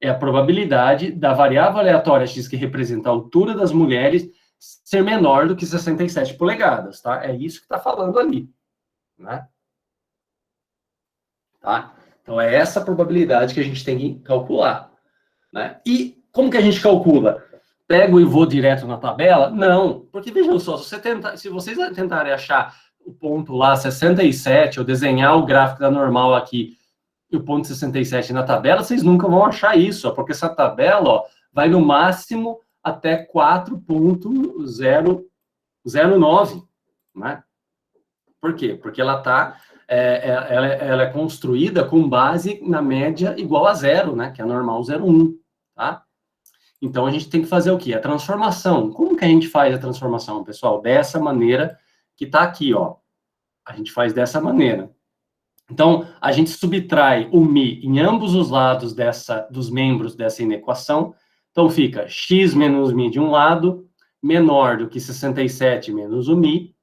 É a probabilidade da variável aleatória x, que representa a altura das mulheres, ser menor do que 67 polegadas, tá? É isso que está falando ali, né? Tá? Então, é essa probabilidade que a gente tem que calcular, né? E como que a gente calcula? Pego e vou direto na tabela? Não, porque vejam só, se vocês tentarem achar o ponto lá 67, ou desenhar o gráfico da normal aqui, e o ponto 67 na tabela, vocês nunca vão achar isso, ó, porque essa tabela, ó, vai no máximo até 4.009, né? Por quê? Porque ela ela é construída com base na média igual a zero, né? Que é normal 0,1, tá? Então, a gente tem que fazer o quê? A transformação. Como que a gente faz a transformação, pessoal? Dessa maneira que está aqui, ó. A gente faz dessa maneira. Então, a gente subtrai o mi em ambos os lados dos membros dessa inequação. Então, fica x menos mi de um lado, menor do que 67 menos o mi,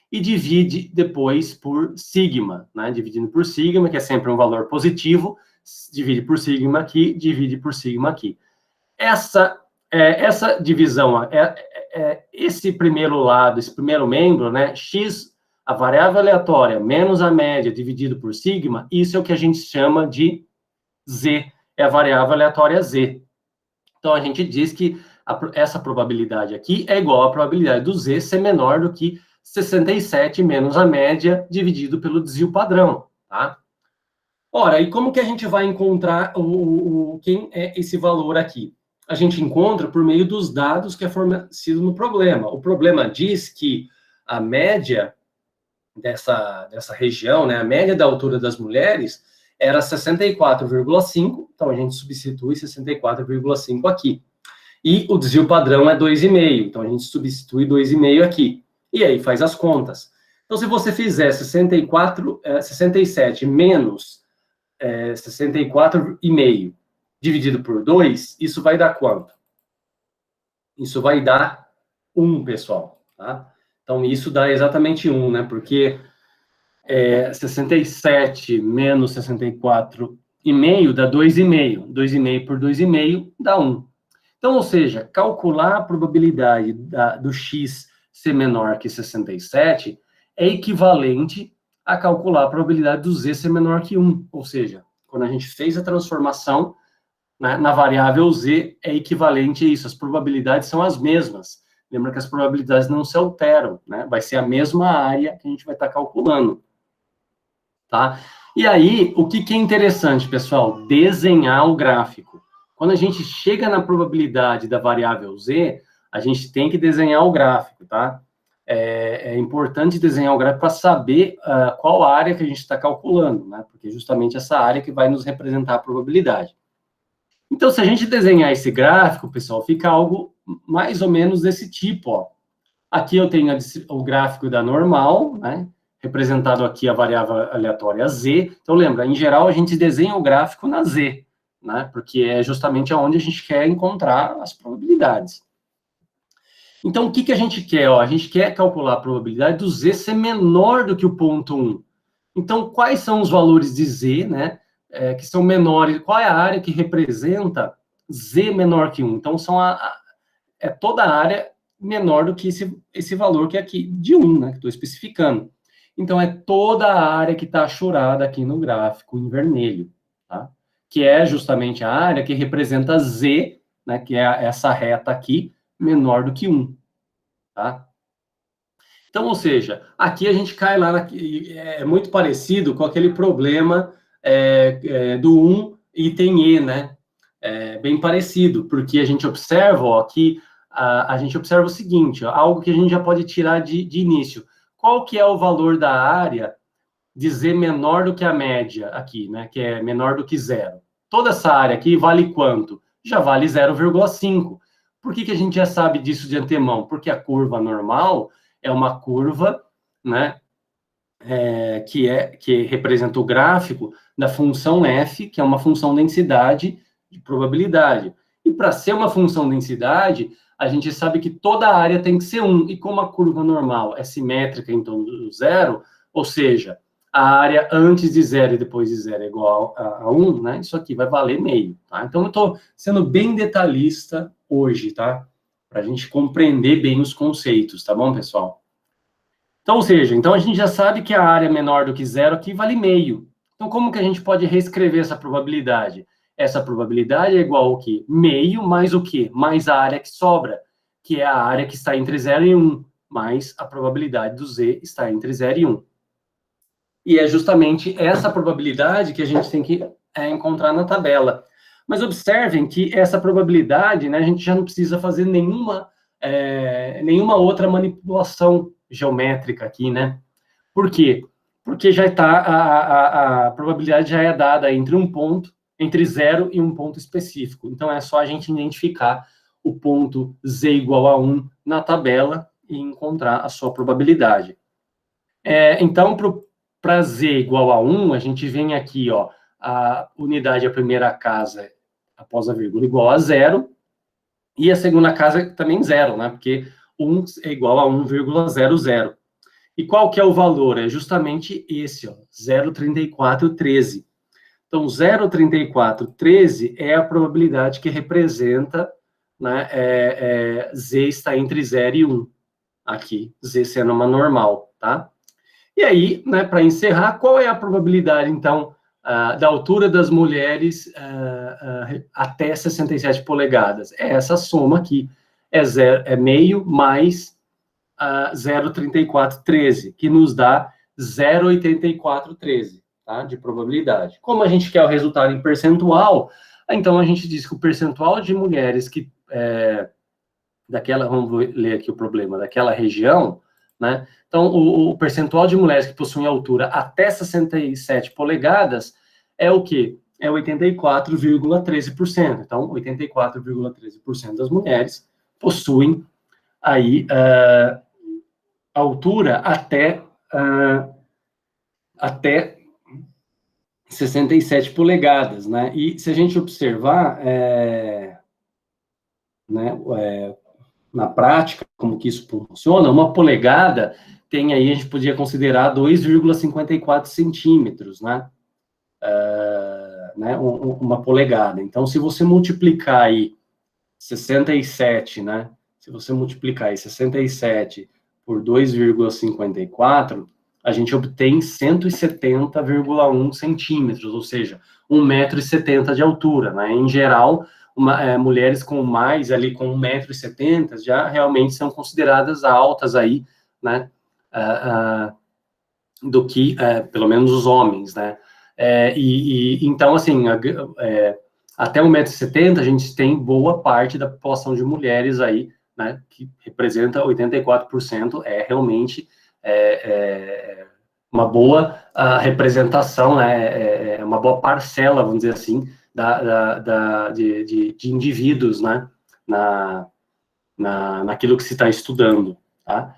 e divide depois por sigma, né? Dividindo por sigma, que é sempre um valor positivo, divide por sigma aqui, divide por sigma aqui. Essa divisão, esse primeiro lado, esse primeiro membro, né, x, a variável aleatória, menos a média dividido por sigma, isso é o que a gente chama de z, é a variável aleatória z. Então, a gente diz que essa probabilidade aqui é igual à probabilidade do z ser menor do que 67 menos a média dividido pelo desvio padrão, tá? Ora, e como que a gente vai encontrar quem é esse valor aqui? A gente encontra por meio dos dados que é fornecido no problema. O problema diz que a média dessa região, né, a média da altura das mulheres era 64,5, então a gente substitui 64,5 aqui. E o desvio padrão é 2,5, então a gente substitui 2,5 aqui. E aí faz as contas. Então, se você fizer 67 menos 64,5 dividido por 2, isso vai dar quanto? Isso vai dar 1, pessoal, tá? Então, isso dá exatamente 1, né? Porque 67 menos 64,5 dá 2,5. 2,5 por 2,5 dá 1. Então, ou seja, calcular a probabilidade do x ser menor que 67 é equivalente a calcular a probabilidade do z ser menor que 1. Ou seja, quando a gente fez a transformação, né, na variável z, é equivalente a isso. As probabilidades são as mesmas. Lembra que as probabilidades não se alteram, né? Vai ser a mesma área que a gente vai estar calculando. Tá? E aí, o que é interessante, pessoal? Desenhar o gráfico. Quando a gente chega na probabilidade da variável z, a gente tem que desenhar o gráfico, tá? É importante desenhar o gráfico para saber qual área que a gente está calculando, né? Porque é justamente essa área que vai nos representar a probabilidade. Então, se a gente desenhar esse gráfico, pessoal, fica algo mais ou menos desse tipo, ó. Aqui eu tenho o gráfico da normal, né? Representado aqui a variável aleatória z. Então, lembra, em geral, a gente desenha o gráfico na z, né? Porque é justamente onde a gente quer encontrar as probabilidades. Então, o que a gente quer? Ó? A gente quer calcular a probabilidade do z ser menor do que o ponto 1. Então, quais são os valores de z, né? Que são menores? Qual é a área que representa z menor que 1? Então, toda a área menor do que esse valor que é aqui de 1, né? Que estou especificando. Então, é toda a área que está achurada aqui no gráfico em vermelho, tá? Que é justamente a área que representa z, né? Que é essa reta aqui, menor do que 1, tá? Então, ou seja, aqui a gente cai lá, é muito parecido com aquele problema do 1 item E, né? É bem parecido, porque a gente observa, ó, que a gente observa o seguinte, ó, algo que a gente já pode tirar de início. Qual que é o valor da área de Z menor do que a média aqui, né? Que é menor do que zero. Toda essa área aqui vale quanto? Já vale 0,5. Por que a gente já sabe disso de antemão? Porque a curva normal é uma curva, né? Que representa o gráfico da função f, que é uma função densidade de probabilidade. E para ser uma função densidade, a gente sabe que toda a área tem que ser 1. E como a curva normal é simétrica em torno do zero, ou seja, a área antes de zero e depois de zero é igual a 1, né? Isso aqui vai valer meio, tá? Então, eu estou sendo bem detalhista hoje, tá? Para a gente compreender bem os conceitos, tá bom, pessoal? Então, ou seja, então a gente já sabe que a área menor do que zero aqui vale meio. Então, como que a gente pode reescrever essa probabilidade? Essa probabilidade é igual ao quê? Meio mais o quê? Mais a área que sobra, que é a área que está entre 0 e 1, mais a probabilidade do Z está entre 0 e 1. E é justamente essa probabilidade que a gente tem que encontrar na tabela. Mas observem que essa probabilidade, né, a gente já não precisa fazer nenhuma outra manipulação geométrica aqui, né? Por quê? Porque já está, a probabilidade já é dada entre um ponto, entre 0 e um ponto específico. Então, é só a gente identificar o ponto Z igual a 1 na tabela e encontrar a sua probabilidade. Então, para Z igual a 1, a gente vem aqui, ó, a unidade, a primeira casa, após a vírgula, igual a 0, e a segunda casa também 0, né? Porque 1 é igual a 1,00. E qual que é o valor? É justamente esse, ó, 0,3413. Então, 0,3413 é a probabilidade que representa, né, Z está entre 0 e 1. Aqui, Z sendo uma normal, tá? E aí, né, para encerrar, qual é a probabilidade, então, da altura das mulheres até 67 polegadas? É essa soma aqui, é meio mais 0,3413, que nos dá 0,8413, tá, de probabilidade. Como a gente quer o resultado em percentual, então a gente diz que o percentual de mulheres que, vamos ler aqui o problema, daquela região, né? Então, o percentual de mulheres que possuem altura até 67 polegadas é o quê? É 84,13%. Então, 84,13% das mulheres possuem aí altura até 67 polegadas, né? E se a gente observar, na prática, como que isso funciona, uma polegada tem aí, a gente podia considerar 2,54 centímetros, né? Uma polegada. Então, se você multiplicar aí 67, né? Se você multiplicar aí 67 por 2,54, a gente obtém 170,1 centímetros, ou seja, 1,70 m de altura, né? Em geral, mulheres com mais, ali com 1,70 m, já realmente são consideradas altas aí, né? Do que, pelo menos, os homens, né? Então, assim, até 1,70 m, a gente tem boa parte da população de mulheres aí, né, que representa 84%, realmente uma boa representação, né, uma boa parcela, vamos dizer assim, de indivíduos, né, naquilo que se está estudando, tá?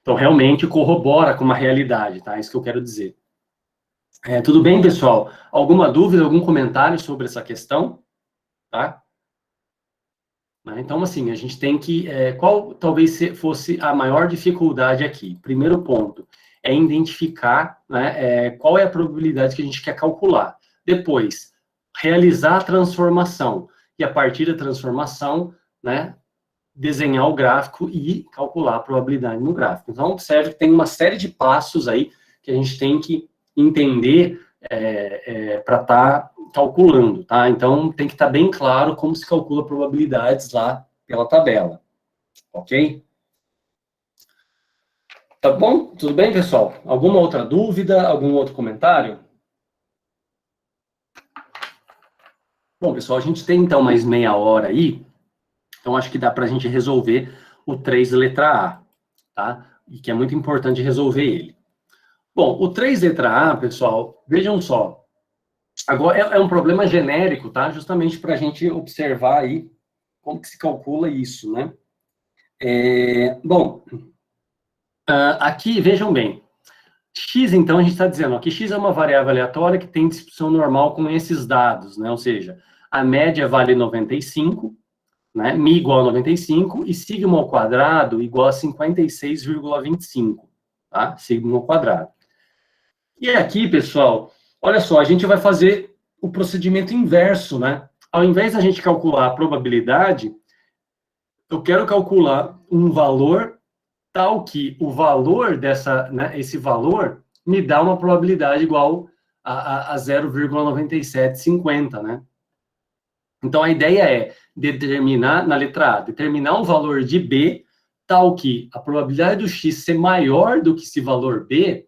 Então, realmente corrobora com uma realidade, tá? Isso que eu quero dizer. Tudo bem, pessoal? Alguma dúvida, algum comentário sobre essa questão? Tá? Então, assim, a gente tem que... qual talvez fosse a maior dificuldade aqui? Primeiro ponto é identificar, né, qual é a probabilidade que a gente quer calcular. Depois, realizar a transformação. E a partir da transformação, né, desenhar o gráfico e calcular a probabilidade no gráfico. Então, observe que tem uma série de passos aí que a gente tem que entender para estar calculando, tá? Então, tem que estar bem claro como se calcula probabilidades lá pela tabela, ok? Tá bom? Tudo bem, pessoal? Alguma outra dúvida, algum outro comentário? Bom, pessoal, a gente tem, então, mais meia hora aí, então acho que dá para a gente resolver o 3 letra A, tá? E que é muito importante resolver ele. Bom, o 3 letra A, pessoal, vejam só. Agora, é um problema genérico, tá? Justamente para a gente observar aí como que se calcula isso, né? Bom, aqui, vejam bem. X, então, a gente está dizendo ó, que X é uma variável aleatória que tem distribuição normal com esses dados, né? Ou seja, a média vale 95, né? Mi igual a 95 e sigma ao quadrado igual a 56,25, tá? Sigma ao quadrado. E aqui, pessoal, olha só, a gente vai fazer o procedimento inverso, né? Ao invés da gente calcular a probabilidade, eu quero calcular um valor tal que o valor dessa, né, esse valor me dá uma probabilidade igual a 0,9750, né? Então, a ideia é determinar, na letra A, determinar um valor de B tal que a probabilidade do X ser maior do que esse valor B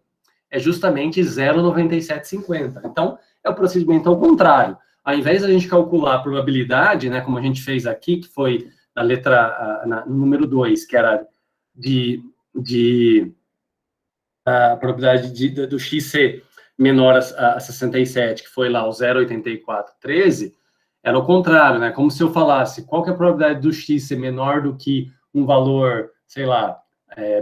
é justamente 0,9750. Então, é o procedimento ao contrário. Ao invés da gente calcular a probabilidade, né, como a gente fez aqui, que foi na letra, no número 2, que era a probabilidade do X ser menor a 67, que foi lá o 0,8413, era o contrário, né? Como se eu falasse, qual que é a probabilidade do X ser menor do que um valor, sei lá,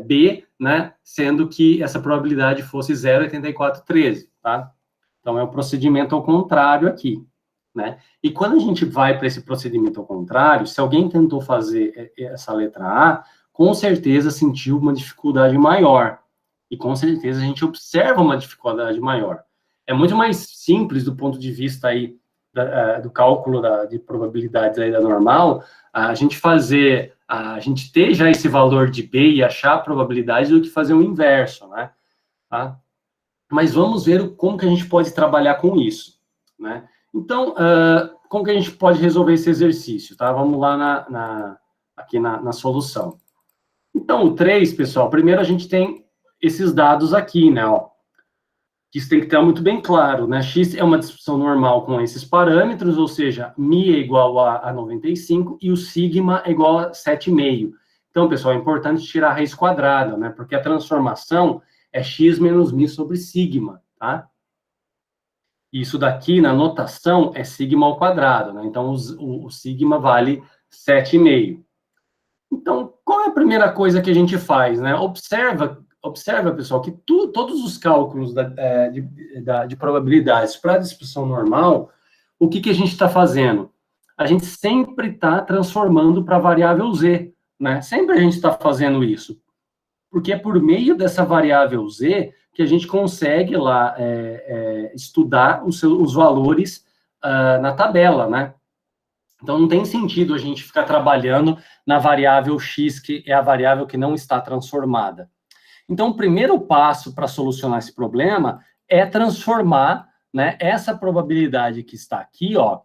B, né? Sendo que essa probabilidade fosse 0,8413, tá? Então, é o procedimento ao contrário aqui, né? E quando a gente vai para esse procedimento ao contrário, se alguém tentou fazer essa letra A, com certeza sentiu uma dificuldade maior. E com certeza a gente observa uma dificuldade maior. É muito mais simples do ponto de vista aí do cálculo de probabilidades aí da normal, a gente ter já esse valor de B e achar a probabilidade do que fazer o inverso, né? Tá? Mas vamos ver como que a gente pode trabalhar com isso, né? Então, como que a gente pode resolver esse exercício, tá? Vamos lá aqui na solução. Então, o 3, pessoal, primeiro a gente tem esses dados aqui, né, ó. Isso tem que estar muito bem claro, né? X é uma distribuição normal com esses parâmetros, ou seja, Mi é igual a 95 e o sigma é igual a 7,5. Então, pessoal, é importante tirar a raiz quadrada, né? Porque a transformação é x menos mi sobre sigma, tá? Isso daqui, na notação, é sigma ao quadrado, né? Então, o sigma vale 7,5. Então, qual é a primeira coisa que a gente faz, né? Observa, pessoal, que todos os cálculos de probabilidades para a distribuição normal, o que a gente está fazendo? A gente sempre está transformando para a variável z, né? Sempre a gente está fazendo isso. Porque é por meio dessa variável z que a gente consegue lá estudar os valores na tabela, né? Então, não tem sentido a gente ficar trabalhando na variável x, que é a variável que não está transformada. Então, o primeiro passo para solucionar esse problema é transformar, né, essa probabilidade que está aqui, ó,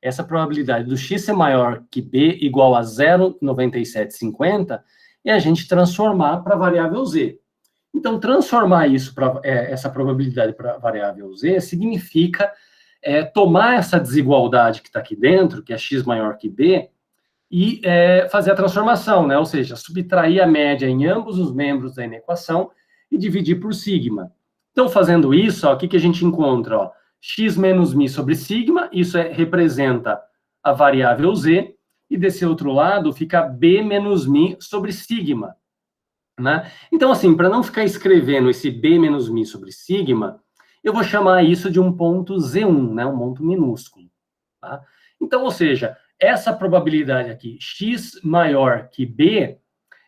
essa probabilidade do x ser maior que b igual a 0,9750, e a gente transformar para a variável z. Então, transformar isso essa probabilidade para a variável z significa tomar essa desigualdade que está aqui dentro, que é x maior que b, e fazer a transformação, né? Ou seja, subtrair a média em ambos os membros da inequação e dividir por sigma. Então, fazendo isso, ó, o que a gente encontra? Ó, x menos mi sobre sigma, isso representa a variável z, e desse outro lado fica b menos mi sobre sigma, né? Então, assim, para não ficar escrevendo esse b menos mi sobre sigma, eu vou chamar isso de um ponto Z1, né? Um ponto minúsculo, tá? Então, ou seja, essa probabilidade aqui, x maior que b,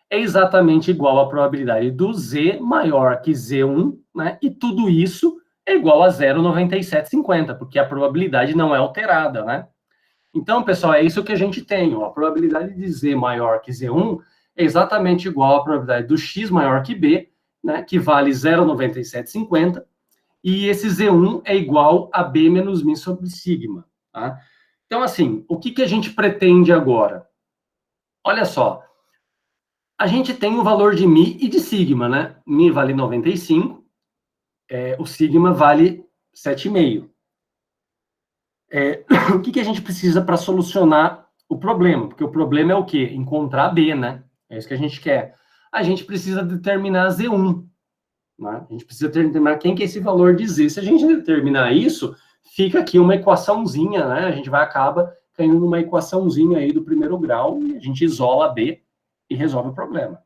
é exatamente igual à probabilidade do z maior que z1, né? E tudo isso é igual a 0,9750, porque a probabilidade não é alterada, né? Então, pessoal, é isso que a gente tem, ó, a probabilidade de z maior que z1 é exatamente igual à probabilidade do x maior que b, né? Que vale 0,9750, e esse Z1 é igual a B menos mi sobre sigma, tá? Então, assim, o que a gente pretende agora? Olha só, a gente tem o valor de mi e de sigma, né? Mi vale 95, o sigma vale 7,5. O que a gente precisa para solucionar o problema? Porque o problema é o quê? Encontrar B, né? É isso que a gente quer. A gente precisa determinar Z1. né? A gente precisa determinar quem que é esse valor de Z. Se a gente determinar isso, fica aqui uma equaçãozinha, né? A gente vai acaba caindo numa equaçãozinha aí do primeiro grau, e a gente isola B e resolve o problema,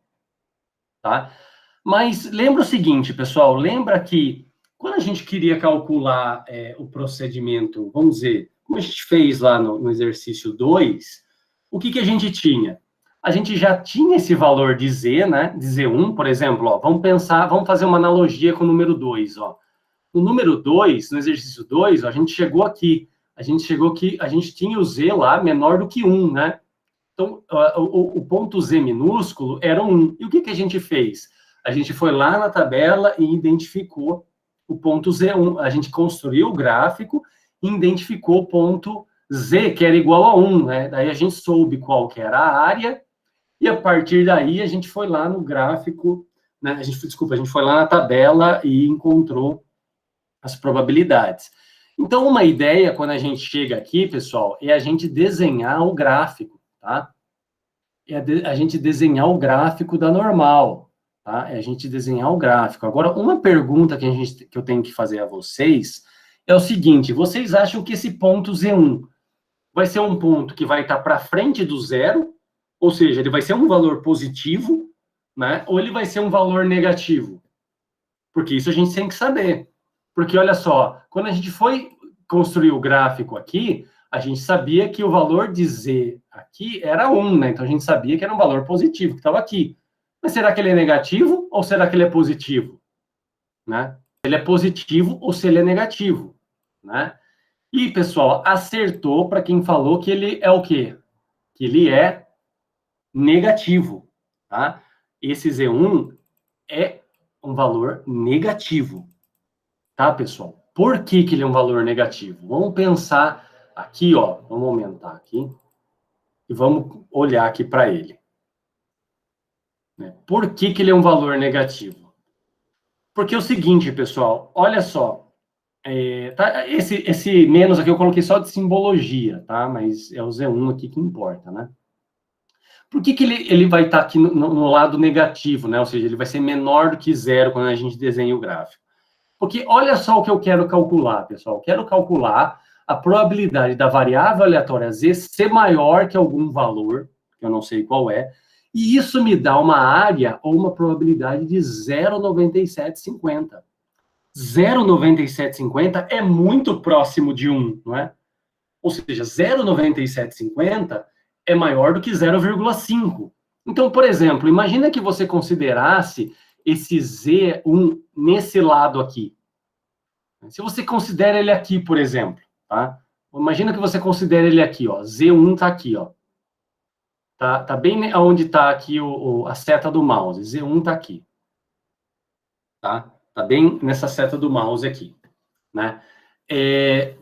tá? Mas lembra o seguinte, pessoal, lembra que quando a gente queria calcular o procedimento, vamos dizer, como a gente fez lá no exercício 2, o que a gente tinha? A gente já tinha esse valor de Z, né? De Z1, por exemplo, ó, vamos fazer uma analogia com o número 2, ó. No número 2, no exercício 2, a gente chegou aqui. A gente tinha o Z lá menor do que 1, né? Então, o ponto Z minúsculo era 1. E o que a gente fez? A gente foi lá na tabela e identificou o ponto Z1. A gente construiu o gráfico e identificou o ponto Z, que era igual a 1, né? Daí a gente soube qual que era a área, e a partir daí a gente foi lá no gráfico, né? A gente foi lá na tabela e encontrou as probabilidades. Então, uma ideia, quando a gente chega aqui, pessoal, é a gente desenhar o gráfico, tá? A gente desenhar o gráfico da normal, tá? É a gente desenhar o gráfico. Agora, uma pergunta que eu tenho que fazer a vocês é o seguinte: vocês acham que esse ponto Z1 vai ser um ponto que vai estar para frente do zero, ou seja, ele vai ser um valor positivo, né? Ou ele vai ser um valor negativo? Porque isso a gente tem que saber. Porque, olha só, quando a gente foi construir o gráfico aqui, a gente sabia que o valor de Z aqui era 1, né? Então, a gente sabia que era um valor positivo, que estava aqui. Mas será que ele é negativo ou será que ele é positivo? Né? Ele é positivo ou se ele é negativo, né? E, pessoal, acertou para quem falou que ele é o quê? Que ele é negativo, tá? Esse Z1 é um valor negativo, tá, pessoal? Por que ele é um valor negativo? Vamos pensar aqui, ó, vamos aumentar aqui e vamos olhar aqui para ele. Por que ele é um valor negativo? Porque é o seguinte, pessoal, olha só, tá, esse menos aqui eu coloquei só de simbologia, tá? Mas é o Z1 aqui que importa, né? Por que ele vai estar aqui no lado negativo, né? Ou seja, ele vai ser menor do que zero quando a gente desenha o gráfico. Porque olha só o que eu quero calcular, pessoal. Eu quero calcular a probabilidade da variável aleatória Z ser maior que algum valor, que eu não sei qual é, e isso me dá uma área ou uma probabilidade de 0,9750. 0,9750 é muito próximo de 1, não é? Ou seja, 0,9750 é maior do que 0,5. Então, por exemplo, imagina que você considerasse esse Z1 nesse lado aqui. Se você considera ele aqui, por exemplo, tá? Imagina que você considera ele aqui, ó. Z1 tá aqui, ó. Tá bem onde tá aqui a seta do mouse. Z1 tá aqui. Tá? Tá bem nessa seta do mouse aqui, né?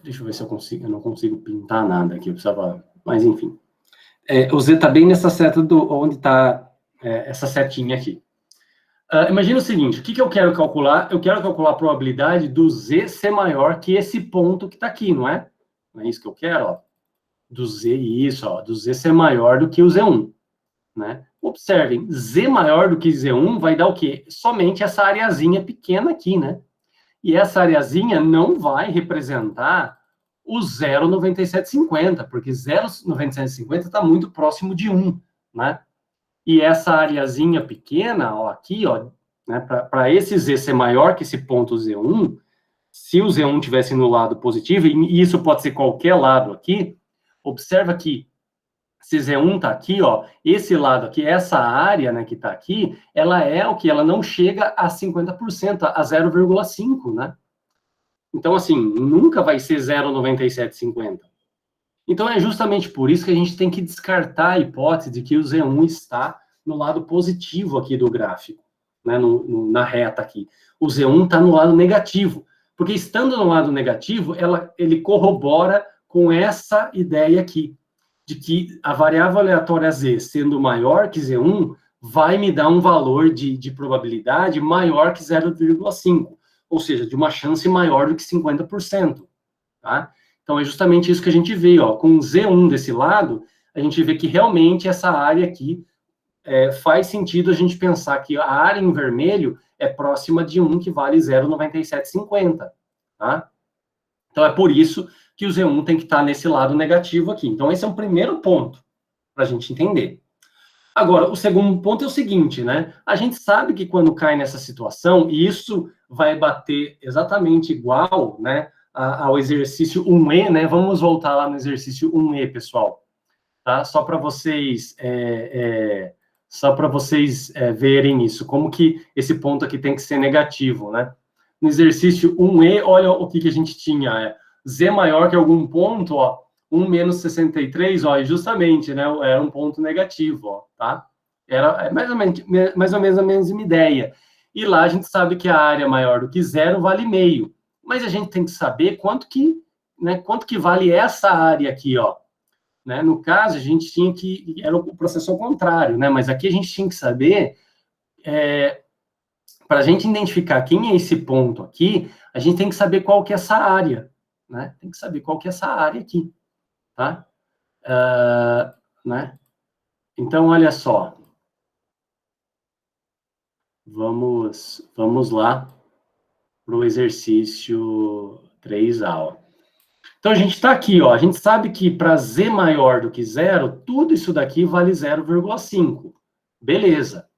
Deixa eu ver se eu consigo. Eu não consigo pintar nada aqui. Eu precisava... Mas, enfim. O Z tá bem nessa seta onde tá essa setinha aqui. Imagina o seguinte, o que eu quero calcular? Eu quero calcular a probabilidade do Z ser maior que esse ponto que está aqui, não é? Não é isso que eu quero, ó. Do Z, isso, ó, do Z ser maior do que o Z1, né? Observem, Z maior do que Z1 vai dar o quê? Somente essa areazinha pequena aqui, né? E essa areazinha não vai representar o 0,9750, porque 0,9750 está muito próximo de 1, né? E essa areazinha pequena, ó, aqui, ó, né, para esse Z ser maior que esse ponto Z1, se o Z1 tivesse no lado positivo, e isso pode ser qualquer lado aqui, observa que se Z1 está aqui, ó, esse lado aqui, essa área, né, que está aqui, ela é o que? Ela não chega a 50%, a 0,5, né? Então, assim, nunca vai ser 0,9750. Então, é justamente por isso que a gente tem que descartar a hipótese de que o Z1 está no lado positivo aqui do gráfico, né, na reta aqui. O Z1 está no lado negativo, porque estando no lado negativo, ele corrobora com essa ideia aqui, de que a variável aleatória Z, sendo maior que Z1, vai me dar um valor de probabilidade maior que 0,5, ou seja, de uma chance maior do que 50%, tá? Então, é justamente isso que a gente vê, ó, com Z1 desse lado, a gente vê que realmente essa área aqui faz sentido a gente pensar que a área em vermelho é próxima de 1, que vale 0,9750, tá? Então, é por isso que o Z1 tem que estar nesse lado negativo aqui. Então, esse é um primeiro ponto para a gente entender. Agora, o segundo ponto é o seguinte, né? A gente sabe que quando cai nessa situação, e isso vai bater exatamente igual, né, ao exercício 1E, né? Vamos voltar lá no exercício 1E, pessoal, tá? Só para vocês verem isso, como que esse ponto aqui tem que ser negativo, né? No exercício 1E, olha o que a gente tinha, Z maior que algum ponto, ó, 1 menos 63, ó, e justamente, né, era um ponto negativo, ó, tá? Era mais ou menos a mesma ideia. E lá a gente sabe que a área maior do que zero vale meio. Mas a gente tem que saber quanto que vale essa área aqui, ó. Né? No caso, a gente tinha que... Era o processo ao contrário, né? Mas aqui a gente tinha que saber... para a gente identificar quem é esse ponto aqui, a gente tem que saber qual que é essa área, né? Tem que saber qual que é essa área aqui, tá? Né? Então, olha só. Vamos lá para o exercício 3A, ó. Então, a gente está aqui, ó. A gente sabe que para Z maior do que zero, tudo isso daqui vale 0,5. Beleza.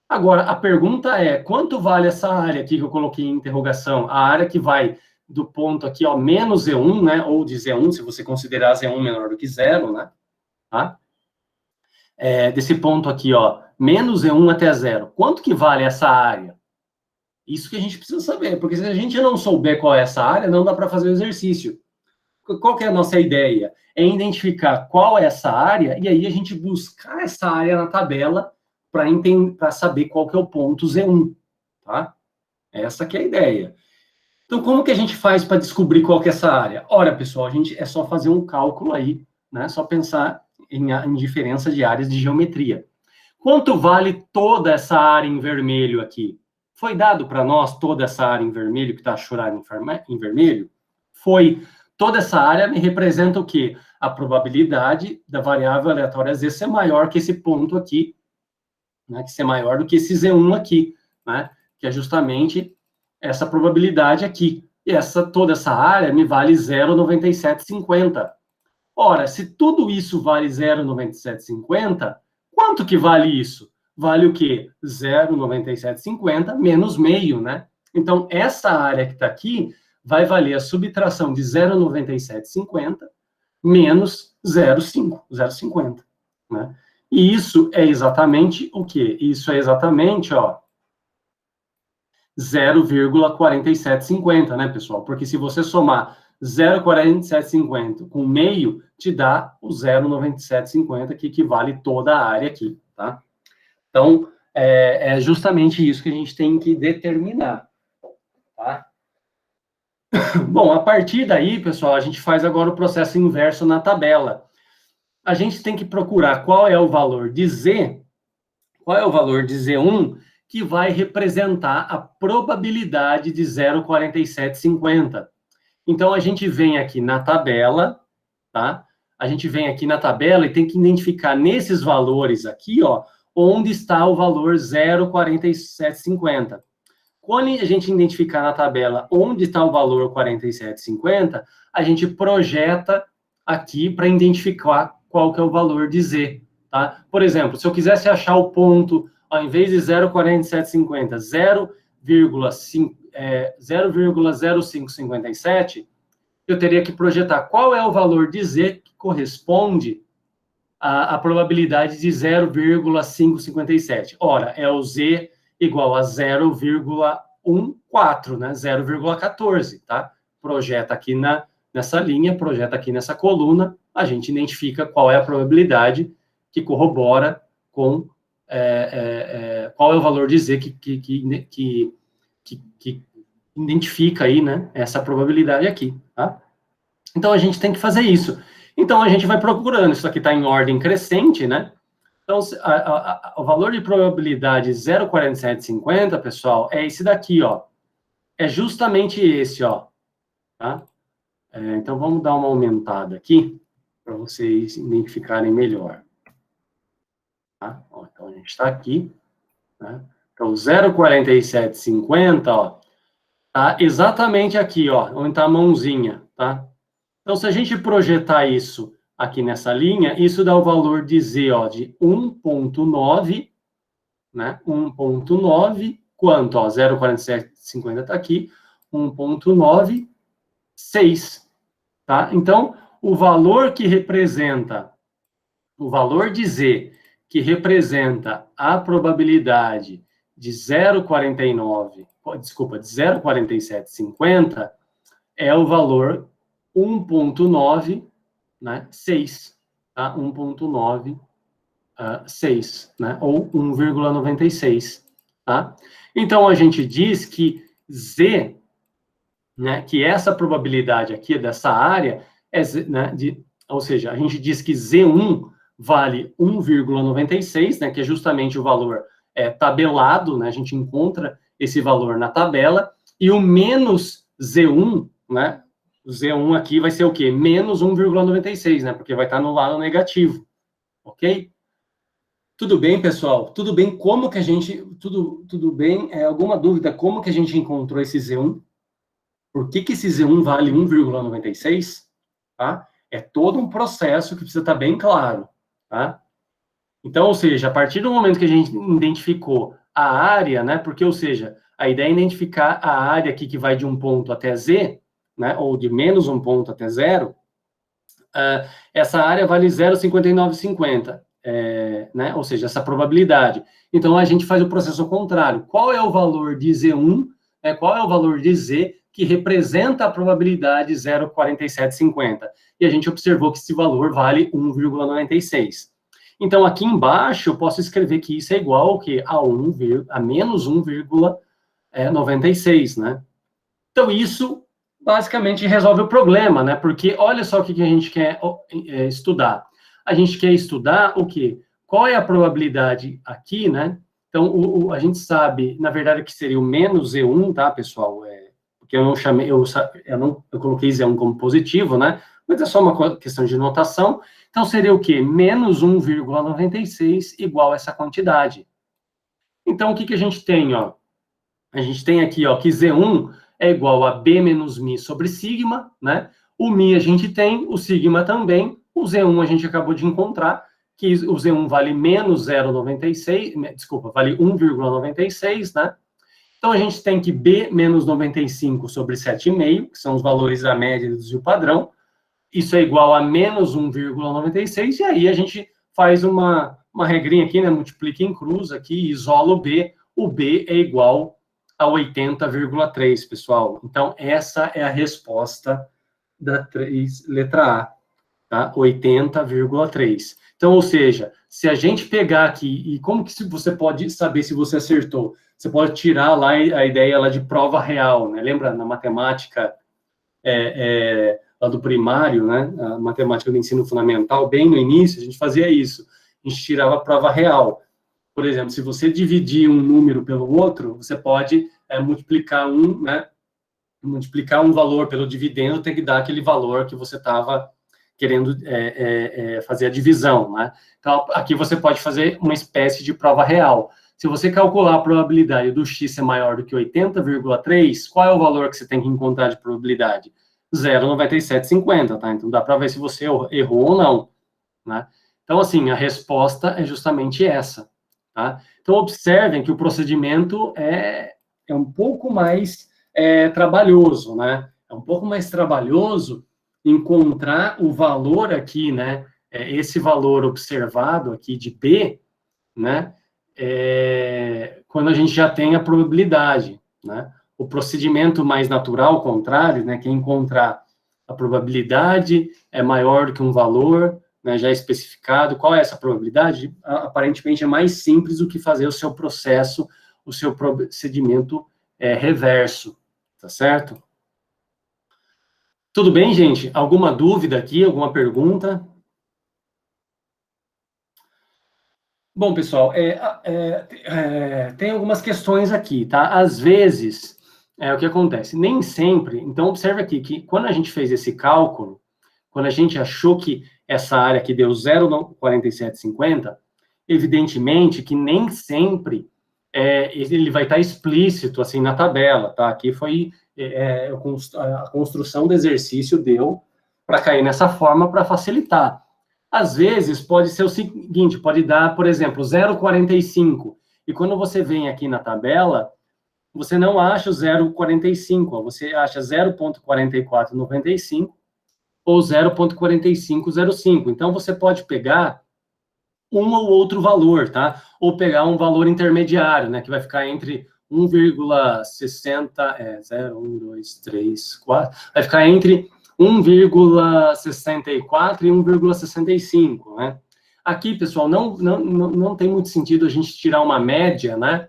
Agora, a pergunta é, quanto vale essa área aqui que eu coloquei em interrogação? A área que vai do ponto aqui, ó, menos Z1, né? Ou de Z1, se você considerar Z1 menor do que zero, né? Tá? Desse ponto aqui, ó, menos Z1 até zero. Quanto que vale essa área? Isso que a gente precisa saber, porque se a gente não souber qual é essa área, não dá para fazer o exercício. Qual que é a nossa ideia? É identificar qual é essa área e aí a gente buscar essa área na tabela para saber qual que é o ponto Z1, tá? Essa que é a ideia. Então, como que a gente faz para descobrir qual que é essa área? Ora, pessoal, é só fazer um cálculo aí, né? Só pensar em diferença de áreas de geometria. Quanto vale toda essa área em vermelho aqui? Foi dado para nós toda essa área em vermelho, que está chorando em vermelho? Foi. Toda essa área me representa o quê? A probabilidade da variável aleatória Z ser maior que esse ponto aqui, né? Que ser maior do que esse Z1 aqui, né? Que é justamente essa probabilidade aqui. E toda essa área me vale 0,9750. Ora, se tudo isso vale 0,9750, quanto que vale isso? Vale o quê? 0,9750 menos meio, né? Então, essa área que está aqui vai valer a subtração de 0,9750 menos 0,50, né? E isso é exatamente o quê? Isso é exatamente, ó, 0,4750, né, pessoal? Porque se você somar 0,4750 com meio, te dá o 0,9750, que equivale toda a área aqui, tá? Então, é justamente isso que a gente tem que determinar, tá? Bom, a partir daí, pessoal, a gente faz agora o processo inverso na tabela. A gente tem que procurar qual é o valor de Z, qual é o valor de Z1, que vai representar a probabilidade de 0,4750. Então, a gente vem aqui na tabela, tá? A gente vem aqui na tabela e tem que identificar nesses valores aqui, ó, onde está o valor 0,4750. Quando a gente identificar na tabela onde está o valor 47,50, a gente projeta aqui para identificar qual que é o valor de Z, tá? Por exemplo, se eu quisesse achar o ponto, ao invés de 0,4750, 0,0557, eu teria que projetar qual é o valor de Z que corresponde à probabilidade de 0,557. Ora, é o Z igual a 0,14, né? 0,14, tá? Projeta aqui nessa linha, projeta aqui nessa coluna, a gente identifica qual é a probabilidade que corrobora com qual é o valor de Z que identifica aí, né, essa probabilidade aqui, tá? Então, a gente tem que fazer isso. Então, a gente vai procurando. Isso aqui está em ordem crescente, né? Então, o valor de probabilidade 0,4750, pessoal, é esse daqui, ó. É justamente esse, ó. Tá? Então, vamos dar uma aumentada aqui, para vocês identificarem melhor. Tá? Ó, então, Então, a gente está aqui, né? Então, 0,4750, ó, tá exatamente aqui, ó, onde está a mãozinha, tá? Então, se a gente projetar isso aqui nessa linha, isso dá o valor de Z, ó, de 1,9, né? 1,9, quanto? Ó, 0,4750 está aqui, 1,96, tá? Então, o valor que representa, o valor de Z, que representa a probabilidade de 0,49, desculpa, de 0,4750, é o valor 1,9, né, 6, tá? 1,96, né? Ou 1,96, tá? Então, a gente diz que Z, né, que essa probabilidade aqui dessa área, né, ou seja, a gente diz que Z1 vale 1,96, né, que é justamente o valor tabelado, né, a gente encontra esse valor na tabela, e o menos Z1, né, o Z1 aqui vai ser o quê? Menos 1,96, né, porque vai estar no lado negativo, ok? Tudo bem, pessoal? Tudo bem? Como que a gente... Tudo bem? Alguma dúvida? Como que a gente encontrou esse Z1? Por que esse Z1 vale 1,96? Tá? É todo um processo que precisa estar bem claro, tá? Então, ou seja, a partir do momento que a gente identificou a área, né? Porque, ou seja, a ideia é identificar a área aqui que vai de um ponto até Z, né? Ou de menos um ponto até zero. Essa área vale 0,5950, né? Ou seja, essa probabilidade. Então, a gente faz o processo contrário. Qual é o valor de Z1? Qual é o valor de Z que representa a probabilidade 0,4750? E a gente observou que esse valor vale 1,96. Então, aqui embaixo, eu posso escrever que isso é igual ao quê? A menos 1,96, né? Então, isso basicamente resolve o problema, né? Porque olha só o que a gente quer estudar. A gente quer estudar o quê? Qual é a probabilidade aqui, né? Então, a gente sabe, na verdade, que seria o menos Z1, tá, pessoal? Porque eu não chamei, eu coloquei Z1 como positivo, né? Mas é só uma questão de notação. Então, seria o quê? Menos 1,96 igual a essa quantidade. Então, o que a gente tem, ó? A gente tem aqui, ó, que Z1 é igual a B menos Mi sobre sigma, né? O Mi a gente tem, o sigma também. O Z1 a gente acabou de encontrar, que o Z1 vale menos 0,96, desculpa, vale 1,96, né? Então, a gente tem que B menos 95 sobre 7,5, que são os valores da média e do desvio padrão. Isso é igual a menos 1,96, e aí a gente faz uma regrinha aqui, né? Multiplica em cruz aqui, isola o B. O B é igual a 80,3, pessoal. Então, essa é a resposta da letra A, tá? 80,3. Então, ou seja, se a gente pegar aqui, e como que você pode saber se você acertou? Você pode tirar lá a ideia lá de prova real, né? Lembra na matemática lá do primário, né? A matemática do ensino fundamental, bem no início, a gente fazia isso. A gente tirava a prova real. Por exemplo, se você dividir um número pelo outro, você pode multiplicar multiplicar um valor pelo dividendo, tem que dar aquele valor que você estava querendo fazer a divisão, né? Então, aqui você pode fazer uma espécie de prova real. Se você calcular a probabilidade do x ser maior do que 80,3, qual é o valor que você tem que encontrar de probabilidade? 0,9750, tá? Então, dá para ver se você errou ou não, né? Então, assim, a resposta é justamente essa, tá? Então, observem que o procedimento é um pouco mais trabalhoso, né? É um pouco mais trabalhoso encontrar o valor aqui, né? Esse valor observado aqui de B, né? Quando a gente já tem a probabilidade, né? O procedimento mais natural, ao contrário, né? Que é encontrar a probabilidade é maior do que um valor, né, já especificado. Qual é essa probabilidade? Aparentemente é mais simples do que fazer o seu processo, o seu procedimento reverso, tá certo? Tudo bem, gente? Alguma dúvida aqui? Alguma pergunta? Bom, pessoal, tem algumas questões aqui, tá? Às vezes, o que acontece? Nem sempre. Então, observe aqui que quando a gente fez esse cálculo, quando a gente achou que essa área aqui deu 0,4750, Evidentemente que nem sempre ele vai estar explícito, assim, na tabela, tá? Aqui foi a construção do exercício deu para cair nessa forma para facilitar. Às vezes, pode ser o seguinte, pode dar, por exemplo, 0,45, e quando você vem aqui na tabela, você não acha o 0,45, você acha 0,4495 ou 0,4505. Então, você pode pegar um ou outro valor, tá? Ou pegar um valor intermediário, né, que vai ficar entre 1,60, 0, 1, 2, 3, 4, vai ficar entre 1,64 e 1,65, né? Aqui, pessoal, não tem muito sentido a gente tirar uma média, né?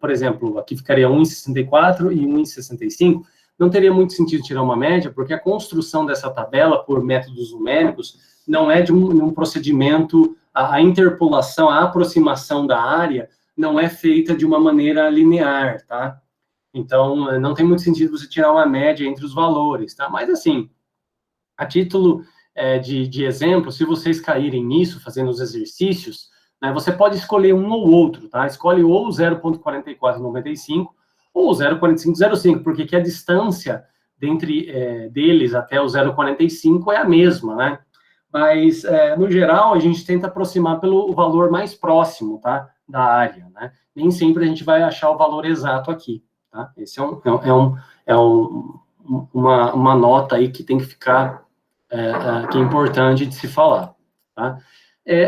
Por exemplo, aqui ficaria 1,64 e 1,65, não teria muito sentido tirar uma média, porque a construção dessa tabela por métodos numéricos não é de um procedimento, a interpolação, a aproximação da área não é feita de uma maneira linear, tá? Então, não tem muito sentido você tirar uma média entre os valores, tá? Mas, assim, a título de exemplo, se vocês caírem nisso, fazendo os exercícios, né, você pode escolher um ou outro, tá? Escolhe ou 0,4495 ou 0,4505, porque que a distância deles até o 0,45 é a mesma, né? Mas, no geral, a gente tenta aproximar pelo valor mais próximo, tá? Da área, né? Nem sempre a gente vai achar o valor exato aqui, tá? Esse uma nota aí que tem que ficar, que é importante de se falar, tá?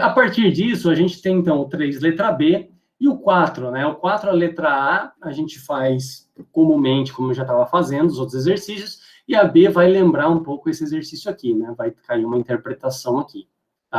A partir disso, a gente tem, então, o 3, letra B, e o 4, né? O 4, a letra A gente faz comumente, como eu já estava fazendo, os outros exercícios, e a B vai lembrar um pouco esse exercício aqui, né? Vai cair uma interpretação aqui.